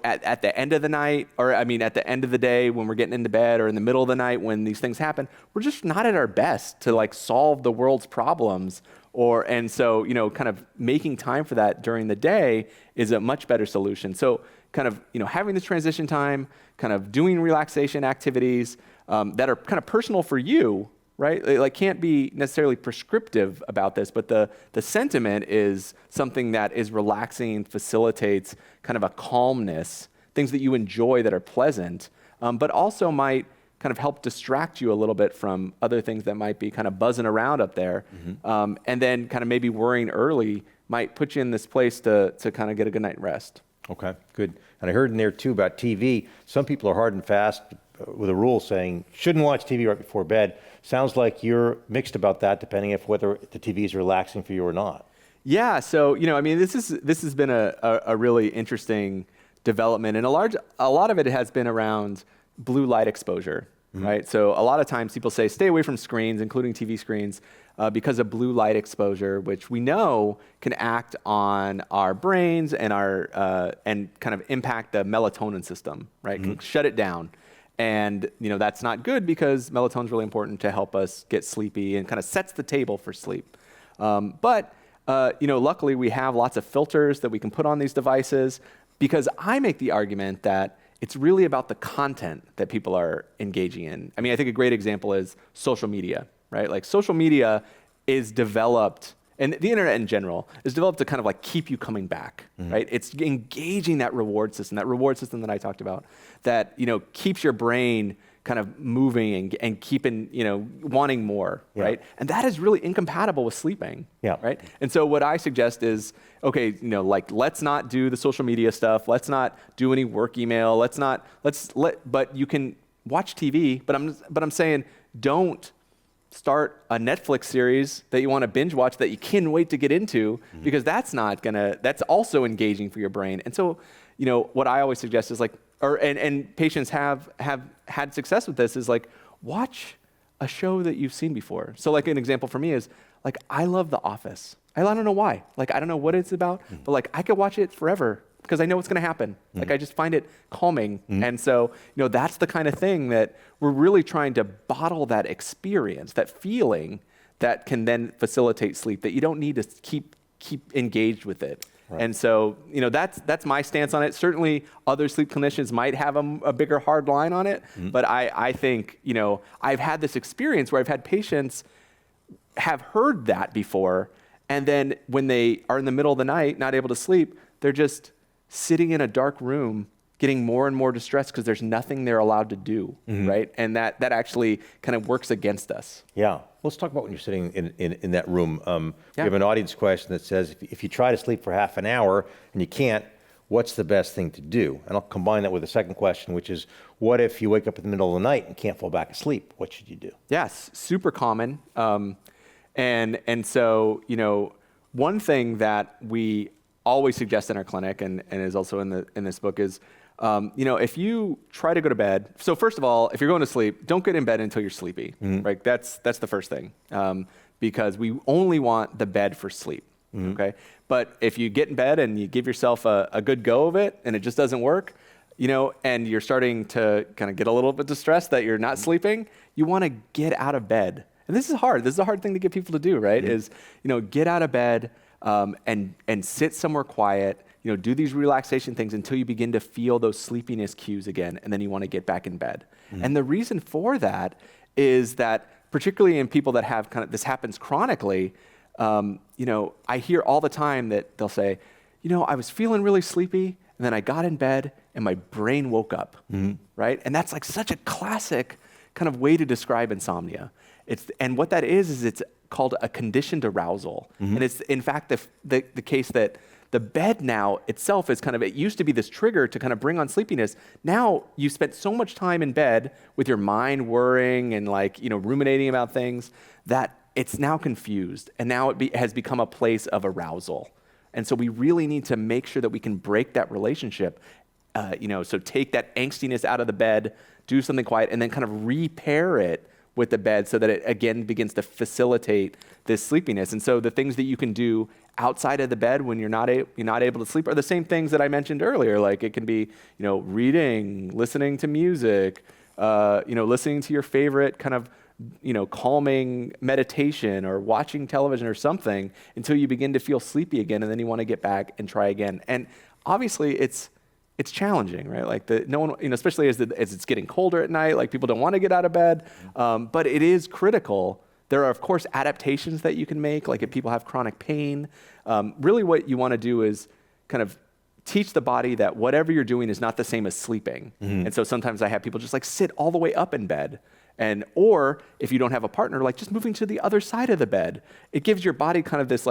at the end of the night, or at the end of the day when we're getting into bed, or in the middle of the night when these things happen, we're just not at our best to like solve the world's problems. And so kind of making time for that during the day is a much better solution. So kind of, having this transition time, kind of doing relaxation activities that are kind of personal for you, right? Like can't be necessarily prescriptive about this, but the sentiment is something that is relaxing, facilitates kind of a calmness, things that you enjoy that are pleasant, but also might kind of help distract you a little bit from other things that might be kind of buzzing around up there. And then kind of maybe worrying early might put you in this place to kind of get a good night rest. Okay, good. And I heard in there too about TV. Some people are hard and fast with a rule saying shouldn't watch TV right before bed. Sounds like you're mixed about that, depending on whether the TV is relaxing for you or not. Yeah. So this has been a really interesting development, and a lot of it has been around blue light exposure, right? So a lot of times people say stay away from screens, including TV screens, because of blue light exposure, which we know can act on our brains and and kind of impact the melatonin system, right? Can shut it down. And that's not good because melatonin is really important to help us get sleepy and kind of sets the table for sleep. But luckily we have lots of filters that we can put on these devices, because I make the argument that it's really about the content that people are engaging in. I mean, I think a great example is social media, right? Like social media is developed, and the internet in general is developed to kind of like keep you coming back, right? It's engaging that reward system that I talked about, that keeps your brain kind of moving and keeping, wanting more, Yeah. right? And that is really incompatible with sleeping, Yeah. right? And so what I suggest is, okay, like let's not do the social media stuff. Let's not do any work email. But you can watch TV, but I'm saying don't start a Netflix series that you want to binge watch that you can't wait to get into, because that's also engaging for your brain. And so, what I always suggest is and patients have had success with this, is like, watch a show that you've seen before. So like an example for me is like, I love The Office. I don't know why. Like, I don't know what it's about, but like I could watch it forever because I know what's going to happen. Like, I just find it calming. And so, that's the kind of thing that we're really trying to bottle, that experience, that feeling that can then facilitate sleep, that you don't need to keep engaged with it. Right. And so, that's my stance on it. Certainly other sleep clinicians might have a bigger hard line on it, but I think, I've had this experience where I've had patients have heard that before, and then when they are in the middle of the night, not able to sleep, they're just sitting in a dark room, getting more and more distressed because there's nothing they're allowed to do, right? And that actually kind of works against us. Yeah. Let's talk about when you're sitting in that room. We Yeah. have an audience question that says, if you try to sleep for half an hour and you can't, what's the best thing to do? And I'll combine that with a second question, which is, what if you wake up in the middle of the night and can't fall back asleep? What should you do? Yes, super common. And so, one thing that we always suggest in our clinic, and is also in this book, is, if you try to go to bed. So first of all, if you're going to sleep, don't get in bed until you're sleepy. Right? That's the first thing, because we only want the bed for sleep. Okay. But if you get in bed and you give yourself a good go of it and it just doesn't work, and you're starting to kind of get a little bit distressed that you're not sleeping, you want to get out of bed. And this is hard. This is a hard thing to get people to do, right? Is, get out of bed and sit somewhere quiet, do these relaxation things until you begin to feel those sleepiness cues again, and then you want to get back in bed. And the reason for that is that, particularly in people that have this happens chronically, I hear all the time that they'll say, I was feeling really sleepy, and then I got in bed and my brain woke up, right? And that's like such a classic kind of way to describe insomnia. And what that is it's called a conditioned arousal. And it's in fact the case that the bed now itself is it used to be this trigger to kind of bring on sleepiness. Now you spent so much time in bed with your mind worrying and ruminating about things that it's now confused, and now it has become a place of arousal. And so we really need to make sure that we can break that relationship. So take that angstiness out of the bed, do something quiet, and then kind of repair it with the bed so that it again begins to facilitate this sleepiness. And so the things that you can do outside of the bed when you're not able to sleep are the same things that I mentioned earlier. Like it can be, reading, listening to music, listening to your favorite kind of, calming meditation, or watching television or something until you begin to feel sleepy again, and then you want to get back and try again. And obviously it's challenging, right? Like no one, especially as it's getting colder at night, like people don't want to get out of bed, but it is critical. There are, of course, adaptations that you can make, like if people have chronic pain. Really what you want to do is kind of teach the body that whatever you're doing is not the same as sleeping. And so sometimes I have people just sit all the way up in bed. Or if you don't have a partner, just moving to the other side of the bed. It gives your body kind of this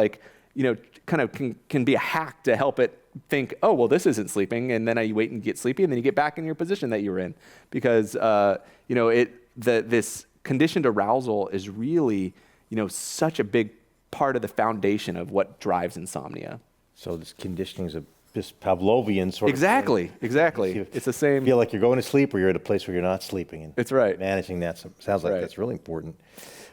can be a hack to help it think, oh, well, this isn't sleeping, and then you wait and get sleepy, and then you get back in your position that you were in. Because, this conditioned arousal is really, such a big part of the foundation of what drives insomnia. So this conditioning is just Pavlovian sort of Exactly. You It's the same. feel like you're going to sleep, or you're at a place where you're not sleeping. And That's right. Managing that sounds like Right. that's really important.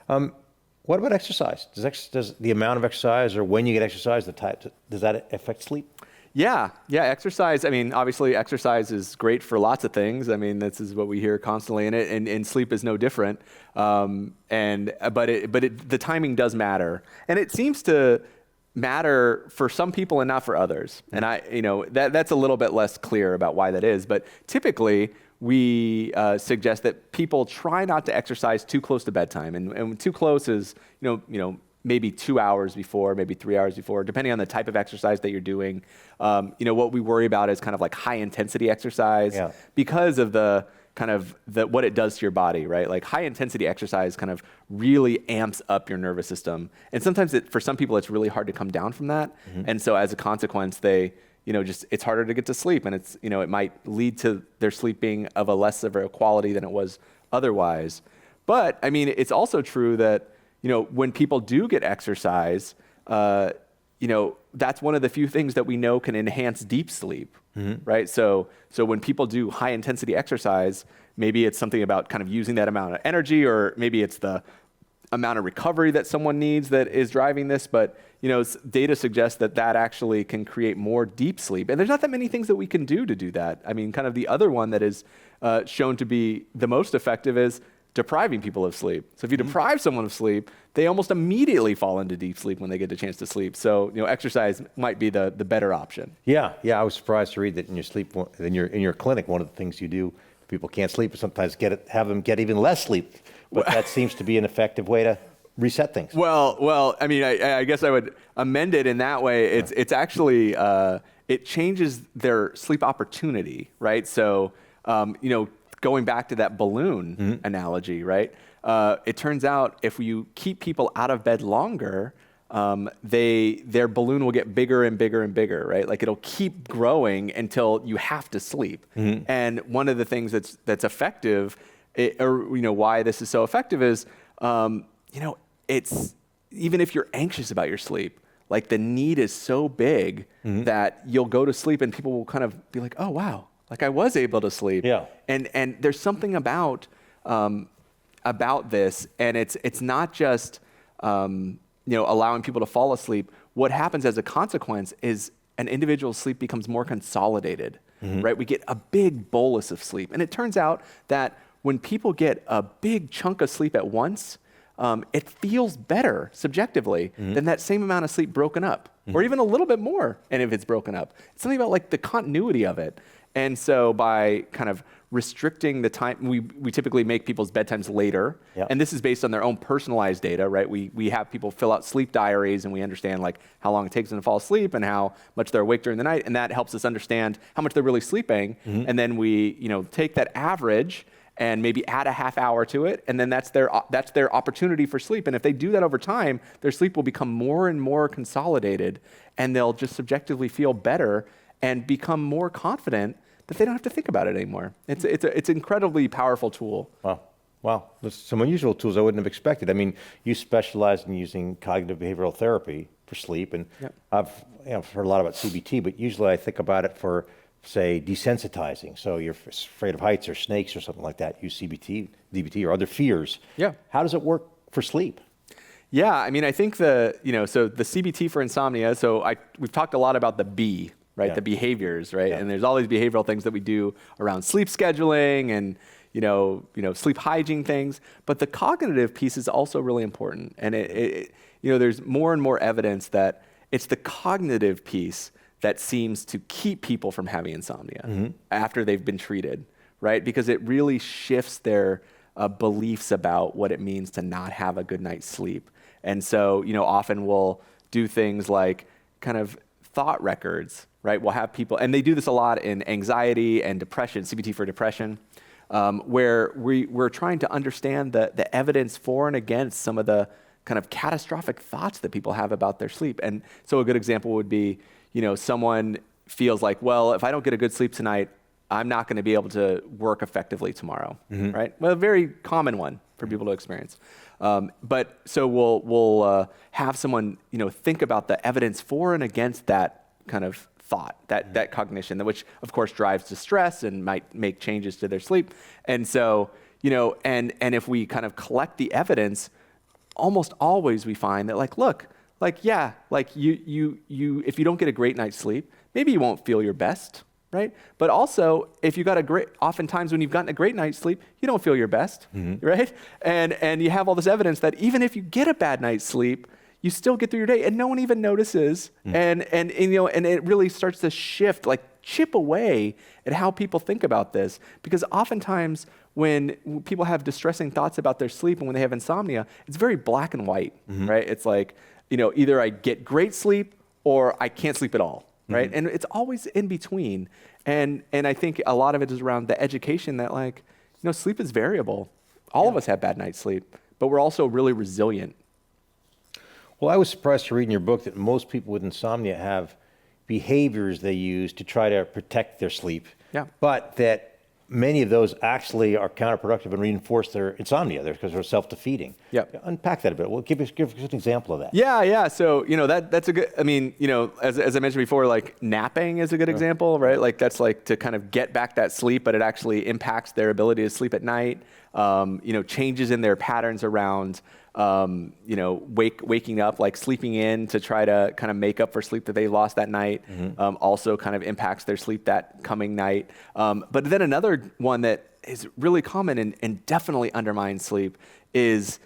What about exercise? Does the amount of exercise, or when you get exercise, the type, does that affect sleep? Yeah, exercise. Obviously exercise is great for lots of things. This is what we hear constantly in it, and sleep is no different. But the timing does matter, and it seems to matter for some people and not for others. And that's a little bit less clear about why that is. But typically, we suggest that people try not to exercise too close to bedtime, and too close is maybe 2 hours before, maybe 3 hours before, depending on the type of exercise that you're doing. What we worry about is kind of like high intensity exercise, because of the kind of what it does to your body, right? Like high intensity exercise kind of really amps up your nervous system. And sometimes for some people, it's really hard to come down from that. And so as a consequence, they, it's harder to get to sleep, and it might lead to their sleep being of a less of a quality than it was otherwise. But I mean, it's also true that, when people do get exercise, that's one of the few things that we know can enhance deep sleep, right? So when people do high intensity exercise, maybe it's something about kind of using that amount of energy, or maybe it's the amount of recovery that someone needs that is driving this. But data suggests that actually can create more deep sleep. And there's not that many things that we can do to do that. I mean, kind of the other one that is shown to be the most effective is depriving people of sleep. So if you deprive someone of sleep, they almost immediately fall into deep sleep when they get the chance to sleep. So exercise might be the better option. Yeah. I was surprised to read that in your clinic, one of the things you do, if people can't sleep, is sometimes have them get even less sleep. But that seems to be an effective way to reset things. Well, I mean, I guess I would amend it in that way. It's actually it changes their sleep opportunity, right? So going back to that balloon analogy, right? It turns out if you keep people out of bed longer, their balloon will get bigger and bigger and bigger, right? Like it'll keep growing until you have to sleep. And one of the things that's effective, why this is so effective is, it's even if you're anxious about your sleep, like the need is so big that you'll go to sleep and people will kind of be like, oh wow, like I was able to sleep. Yeah. And there's something about this, and it's not just allowing people to fall asleep. What happens as a consequence is an individual's sleep becomes more consolidated, right? We get a big bolus of sleep, and it turns out that when people get a big chunk of sleep at once, it feels better subjectively than that same amount of sleep broken up, or even a little bit more. And if it's broken up, it's something about like the continuity of it. And so by kind of restricting the time, we typically make people's bedtimes later. Yep. And this is based on their own personalized data, right? We have people fill out sleep diaries, and we understand like how long it takes them to fall asleep and how much they're awake during the night. And that helps us understand how much they're really sleeping. And then we, take that average and maybe add a half hour to it, and then that's their opportunity for sleep. And if they do that over time, their sleep will become more and more consolidated, and they'll just subjectively feel better and become more confident that they don't have to think about it anymore. It's an incredibly powerful tool. Wow. There's some unusual tools I wouldn't have expected. I mean, you specialize in using cognitive behavioral therapy for sleep, and Yep. I've heard a lot about CBT, but usually I think about it for, say, desensitizing. So you're afraid of heights or snakes or something like that, use CBT, DBT, or other fears. Yeah. How does it work for sleep? Yeah, I mean, I think so the CBT for insomnia, we've talked a lot about the B, right? Yeah. The behaviors, right? Yeah. And there's all these behavioral things that we do around sleep scheduling and, sleep hygiene things. But the cognitive piece is also really important. And there's more and more evidence that it's the cognitive piece that seems to keep people from having insomnia after they've been treated, right? Because it really shifts their beliefs about what it means to not have a good night's sleep. And so, often we'll do things like kind of thought records, right? We'll have people, and they do this a lot in anxiety and depression, CBT for depression, where we're trying to understand the evidence for and against some of the kind of catastrophic thoughts that people have about their sleep. And so a good example would be, someone feels like, well, if I don't get a good sleep tonight, I'm not going to be able to work effectively tomorrow, right? Well, a very common one for people to experience. But so we'll have someone, think about the evidence for and against that kind of thought, that cognition, which of course drives distress and might make changes to their sleep. And so, and if we kind of collect the evidence, almost always we find that you if you don't get a great night's sleep, maybe you won't feel your best, right? But also, if you got oftentimes when you've gotten a great night's sleep, you don't feel your best, right? And you have all this evidence that even if you get a bad night's sleep, you still get through your day, and no one even notices. And it really starts to shift, chip away at how people think about this. Because oftentimes when people have distressing thoughts about their sleep and when they have insomnia, it's very black and white, right? It's like, either I get great sleep or I can't sleep at all, right? And it's always in between. And I think a lot of it is around the education that sleep is variable. All of us have bad night's sleep, but we're also really resilient. Well, I was surprised to read in your book that most people with insomnia have behaviors they use to try to protect their sleep. Yeah. But that many of those actually are counterproductive and reinforce their insomnia because they're self-defeating. Yep. Unpack that a bit. Well, give us an example of that. Yeah. So, that's a good, as I mentioned before, like napping is a good example, right? Like that's like to kind of get back that sleep, but it actually impacts their ability to sleep at night. Changes in their patterns around, waking up, like sleeping in to try to kind of make up for sleep that they lost that night, also kind of impacts their sleep that coming night. But then another one that is really common and definitely undermines sleep is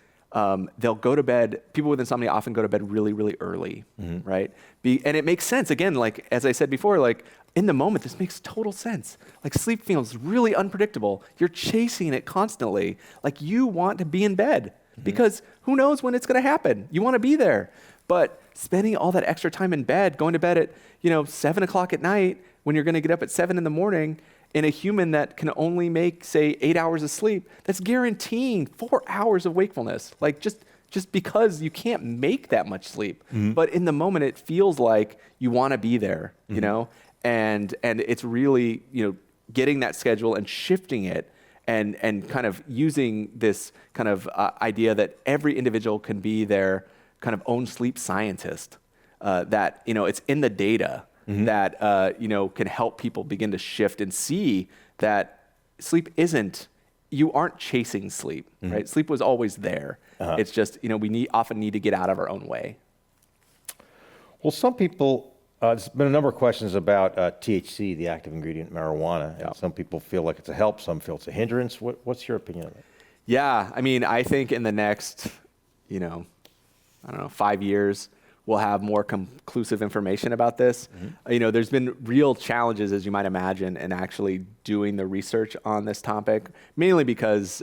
they'll go to bed. People with insomnia often go to bed really, really early, right? And it makes sense. Again, like as I said before, like in the moment, this makes total sense. Like sleep feels really unpredictable. You're chasing it constantly. Like you want to be in bed because who knows when it's going to happen? You want to be there. But spending all that extra time in bed, going to bed at 7 o'clock at night when you're going to get up at 7 in the morning, in a human that can only make, say, 8 hours of sleep, that's guaranteeing 4 hours of wakefulness. Like just because you can't make that much sleep. But in the moment, it feels like you want to be there, and it's really, getting that schedule and shifting it and kind of using this kind of idea that every individual can be their kind of own sleep scientist, that, it's in the data. That can help people begin to shift and see that sleep you aren't chasing sleep, right? Sleep was always there. It's just, we often need to get out of our own way. Well, some people, there's been a number of questions about THC, the active ingredient in marijuana, and some people feel like it's a help, some feel it's a hindrance. What's your opinion on that? Yeah, I think in the next, 5 years, we'll have more conclusive information about this. There's been real challenges, as you might imagine, in actually doing the research on this topic, mainly because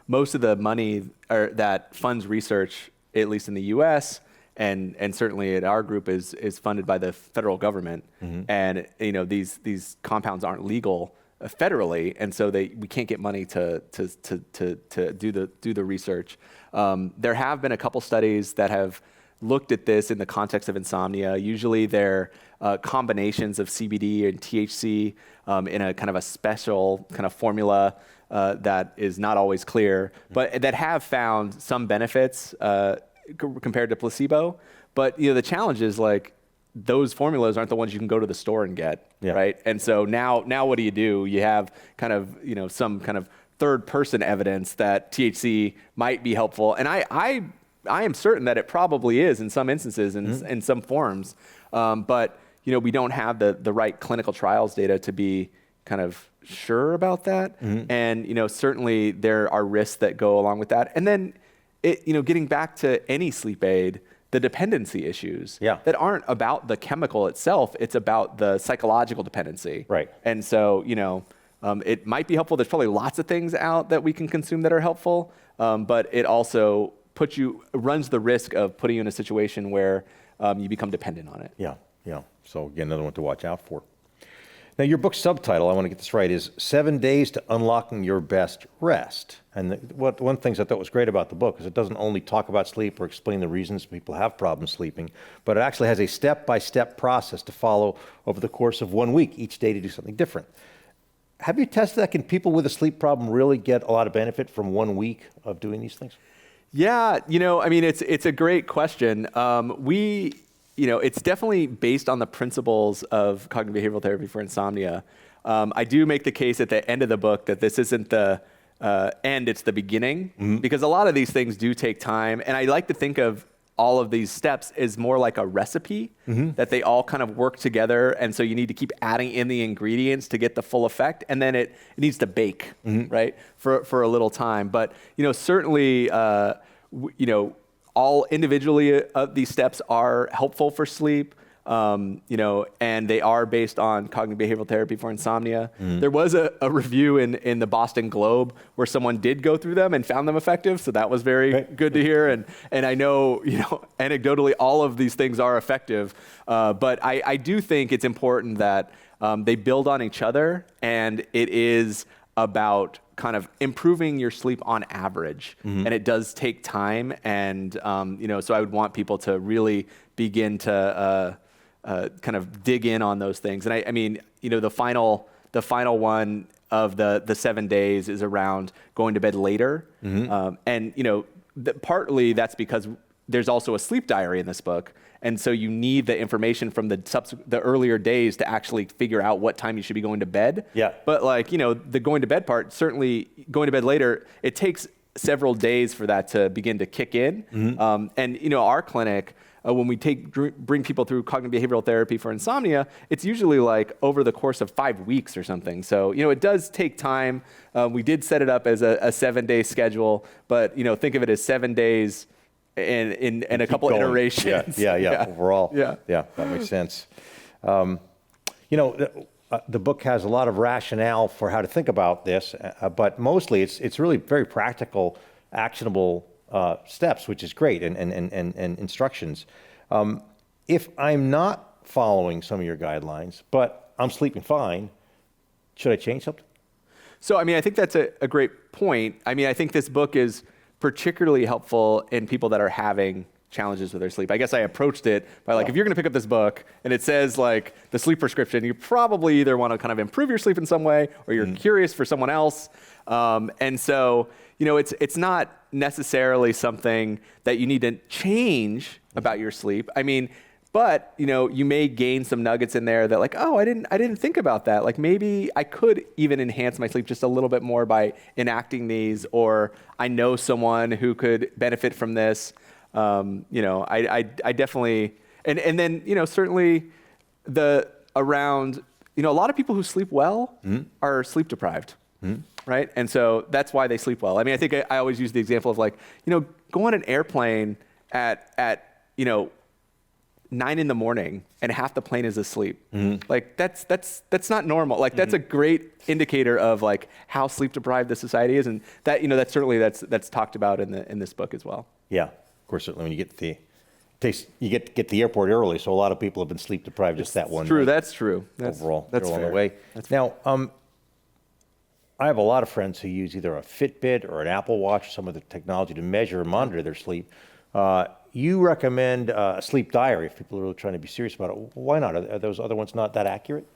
most of the money that funds research, at least in the U.S., and certainly at our group, is funded by the federal government. And these compounds aren't legal federally, and so we can't get money to do the research. There have been a couple studies that have looked at this in the context of insomnia. Usually they're combinations of CBD and THC in a kind of a special kind of formula that is not always clear, but that have found some benefits compared to placebo. But the challenge is like those formulas aren't the ones you can go to the store and get, right? And so now what do? You have kind of some kind of third person evidence that THC might be helpful, and I am certain that it probably is in some instances, in some forms, but we don't have the right clinical trials data to be kind of sure about that. And certainly there are risks that go along with that. And then getting back to any sleep aid, the dependency issues that aren't about the chemical itself, it's about the psychological dependency. Right. And so it might be helpful. There's probably lots of things out that we can consume that are helpful, but it also runs the risk of putting you in a situation where you become dependent on it. Yeah. So again, another one to watch out for. Now, your book's subtitle, I want to get this right, is 7 Days to Unlocking Your Best Rest. And one of the things I thought was great about the book is it doesn't only talk about sleep or explain the reasons people have problems sleeping, but it actually has a step-by-step process to follow over the course of 1 week, each day to do something different. Have you tested that? Can people with a sleep problem really get a lot of benefit from 1 week of doing these things? Yeah, it's a great question. It's definitely based on the principles of cognitive behavioral therapy for insomnia. I do make the case at the end of the book that this isn't the end, it's the beginning, because a lot of these things do take time. And I like to think of all of these steps as more like a recipe, that they all kind of work together. And so you need to keep adding in the ingredients to get the full effect. And then it needs to bake, right, for a little time. But, certainly, all individually these steps are helpful for sleep, and they are based on cognitive behavioral therapy for insomnia. There was a review in the Boston Globe where someone did go through them and found them effective, so that was very good to hear. And I know, anecdotally, all of these things are effective, but I do think it's important that they build on each other, and it is about kind of improving your sleep on average. And it does take time. And, so I would want people to really begin to kind of dig in on those things. And I mean, the final one of the 7 days is around going to bed later. And, partly that's because there's also a sleep diary in this book. And so you need the information from the earlier days to actually figure out what time you should be going to bed. Yeah. But the going to bed part, certainly going to bed later, it takes several days for that to begin to kick in. And our clinic, when we bring people through cognitive behavioral therapy for insomnia, it's usually like over the course of 5 weeks or something. So, it does take time. We did set it up as a 7-day schedule, but, think of it as 7 days in a couple going. iterations. Yeah. Overall. Yeah. That makes sense. The book has a lot of rationale for how to think about this, but mostly it's really very practical, actionable steps, which is great, and instructions. If I'm not following some of your guidelines, but I'm sleeping fine, should I change something? So, I think that's a great point. I think this book is particularly helpful in people that are having challenges with their sleep. I guess I approached it by if you're going to pick up this book and it says the sleep prescription, you probably either want to kind of improve your sleep in some way or you're curious for someone else. And so, it's not necessarily something that you need to change about your sleep. But you may gain some nuggets in there that I didn't think about that. Maybe I could even enhance my sleep just a little bit more by enacting these, or I know someone who could benefit from this. I definitely, and then certainly around a lot of people who sleep well are sleep deprived. Right? And so that's why they sleep well. I think I always use the example of go on an airplane at 9 in the morning and half the plane is asleep. That's not normal. That's a great indicator of how sleep deprived the society is, and that that's certainly that's talked about in this book as well. Yeah, of course. Certainly, when you get to the airport early, so a lot of people have been sleep deprived just that one night. Night. That's true. Overall, that's they're fair. on the way. That's now, I have a lot of friends who use either a Fitbit or an Apple Watch, or some of the technology to measure and monitor their sleep. You recommend a sleep diary if people are really trying to be serious about it. Why not? Are those other ones not that accurate?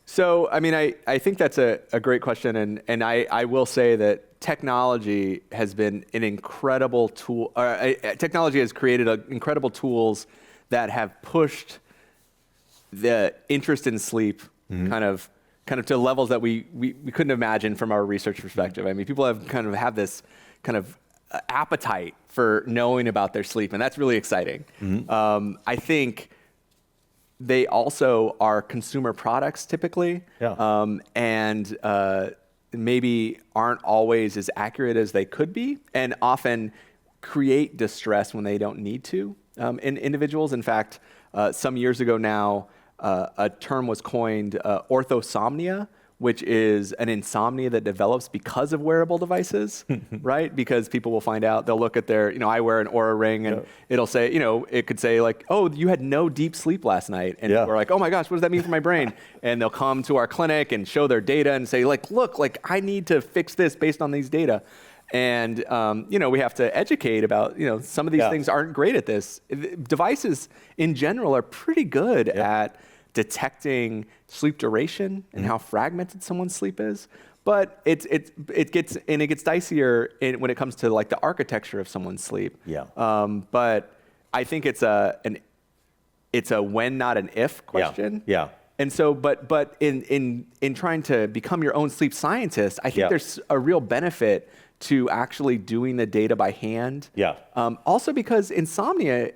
So, I think that's a great question, and I will say that technology has been an incredible tool. Technology has created incredible tools that have pushed the interest in sleep kind of to levels that we couldn't imagine from our research perspective. People have kind of had this kind of appetite for knowing about their sleep, and that's really exciting. I think they also are consumer products typically, and maybe aren't always as accurate as they could be, and often create distress when they don't need to in individuals. In fact, some years ago now, a term was coined orthosomnia, which is an insomnia that develops because of wearable devices, right? Because people will find out, they'll look at their, I wear an Oura ring and it'll say, it could say oh, you had no deep sleep last night. And we're like, oh my gosh, what does that mean for my brain? And they'll come to our clinic and show their data and say look, I need to fix this based on these data. And, we have to educate about, some of these things aren't great at this. Devices in general are pretty good at detecting sleep duration and how fragmented someone's sleep is, but it gets dicier when it comes to the architecture of someone's sleep. But I think it's a when, not an if question. And so, but in trying to become your own sleep scientist, I think there's a real benefit to actually doing the data by hand. Also because insomnia,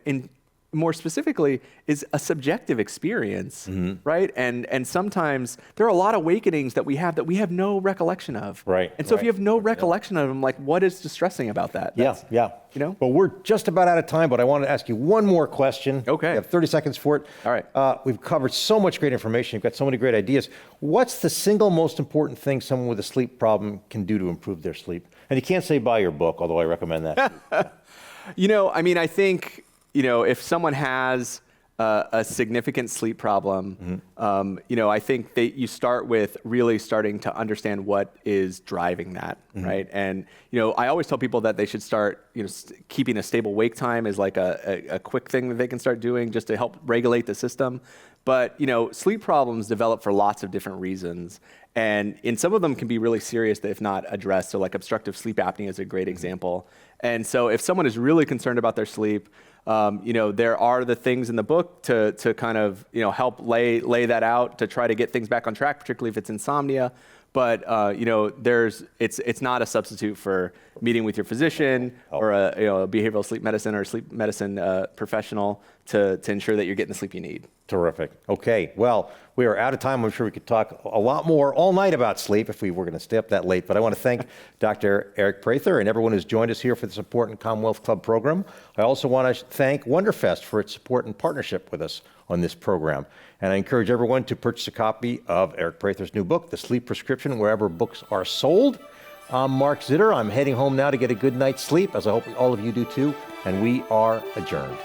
more specifically, is a subjective experience, right? And sometimes there are a lot of awakenings that we have no recollection of. And so if you have no recollection of them, what is distressing about that? Well, we're just about out of time, but I want to ask you one more question. Okay. You have 30 seconds for it. All right. We've covered so much great information. You've got so many great ideas. What's the single most important thing someone with a sleep problem can do to improve their sleep? And you can't say buy your book, although I recommend that. I think, if someone has a significant sleep problem, I think that you start with really starting to understand what is driving that, right? And I always tell people that they should start, keeping a stable wake time is like a quick thing that they can start doing just to help regulate the system. But sleep problems develop for lots of different reasons, and in some of them can be really serious if not addressed. So like obstructive sleep apnea is a great example. And so if someone is really concerned about their sleep, there are the things in the book to kind of help lay that out to try to get things back on track, particularly if it's insomnia. But it's not a substitute for meeting with your physician or a behavioral sleep medicine or sleep medicine professional to ensure that you're getting the sleep you need. Terrific. Okay, well, we are out of time. I'm sure we could talk a lot more all night about sleep if we were going to stay up that late. But I want to thank Dr. Eric Prather and everyone who's joined us here for this important Commonwealth Club program. I also want to thank Wonderfest for its support and partnership with us on this program. And I encourage everyone to purchase a copy of Eric Prather's new book, The Sleep Prescription, wherever books are sold. I'm Mark Zitter. I'm heading home now to get a good night's sleep, as I hope all of you do too. And we are adjourned.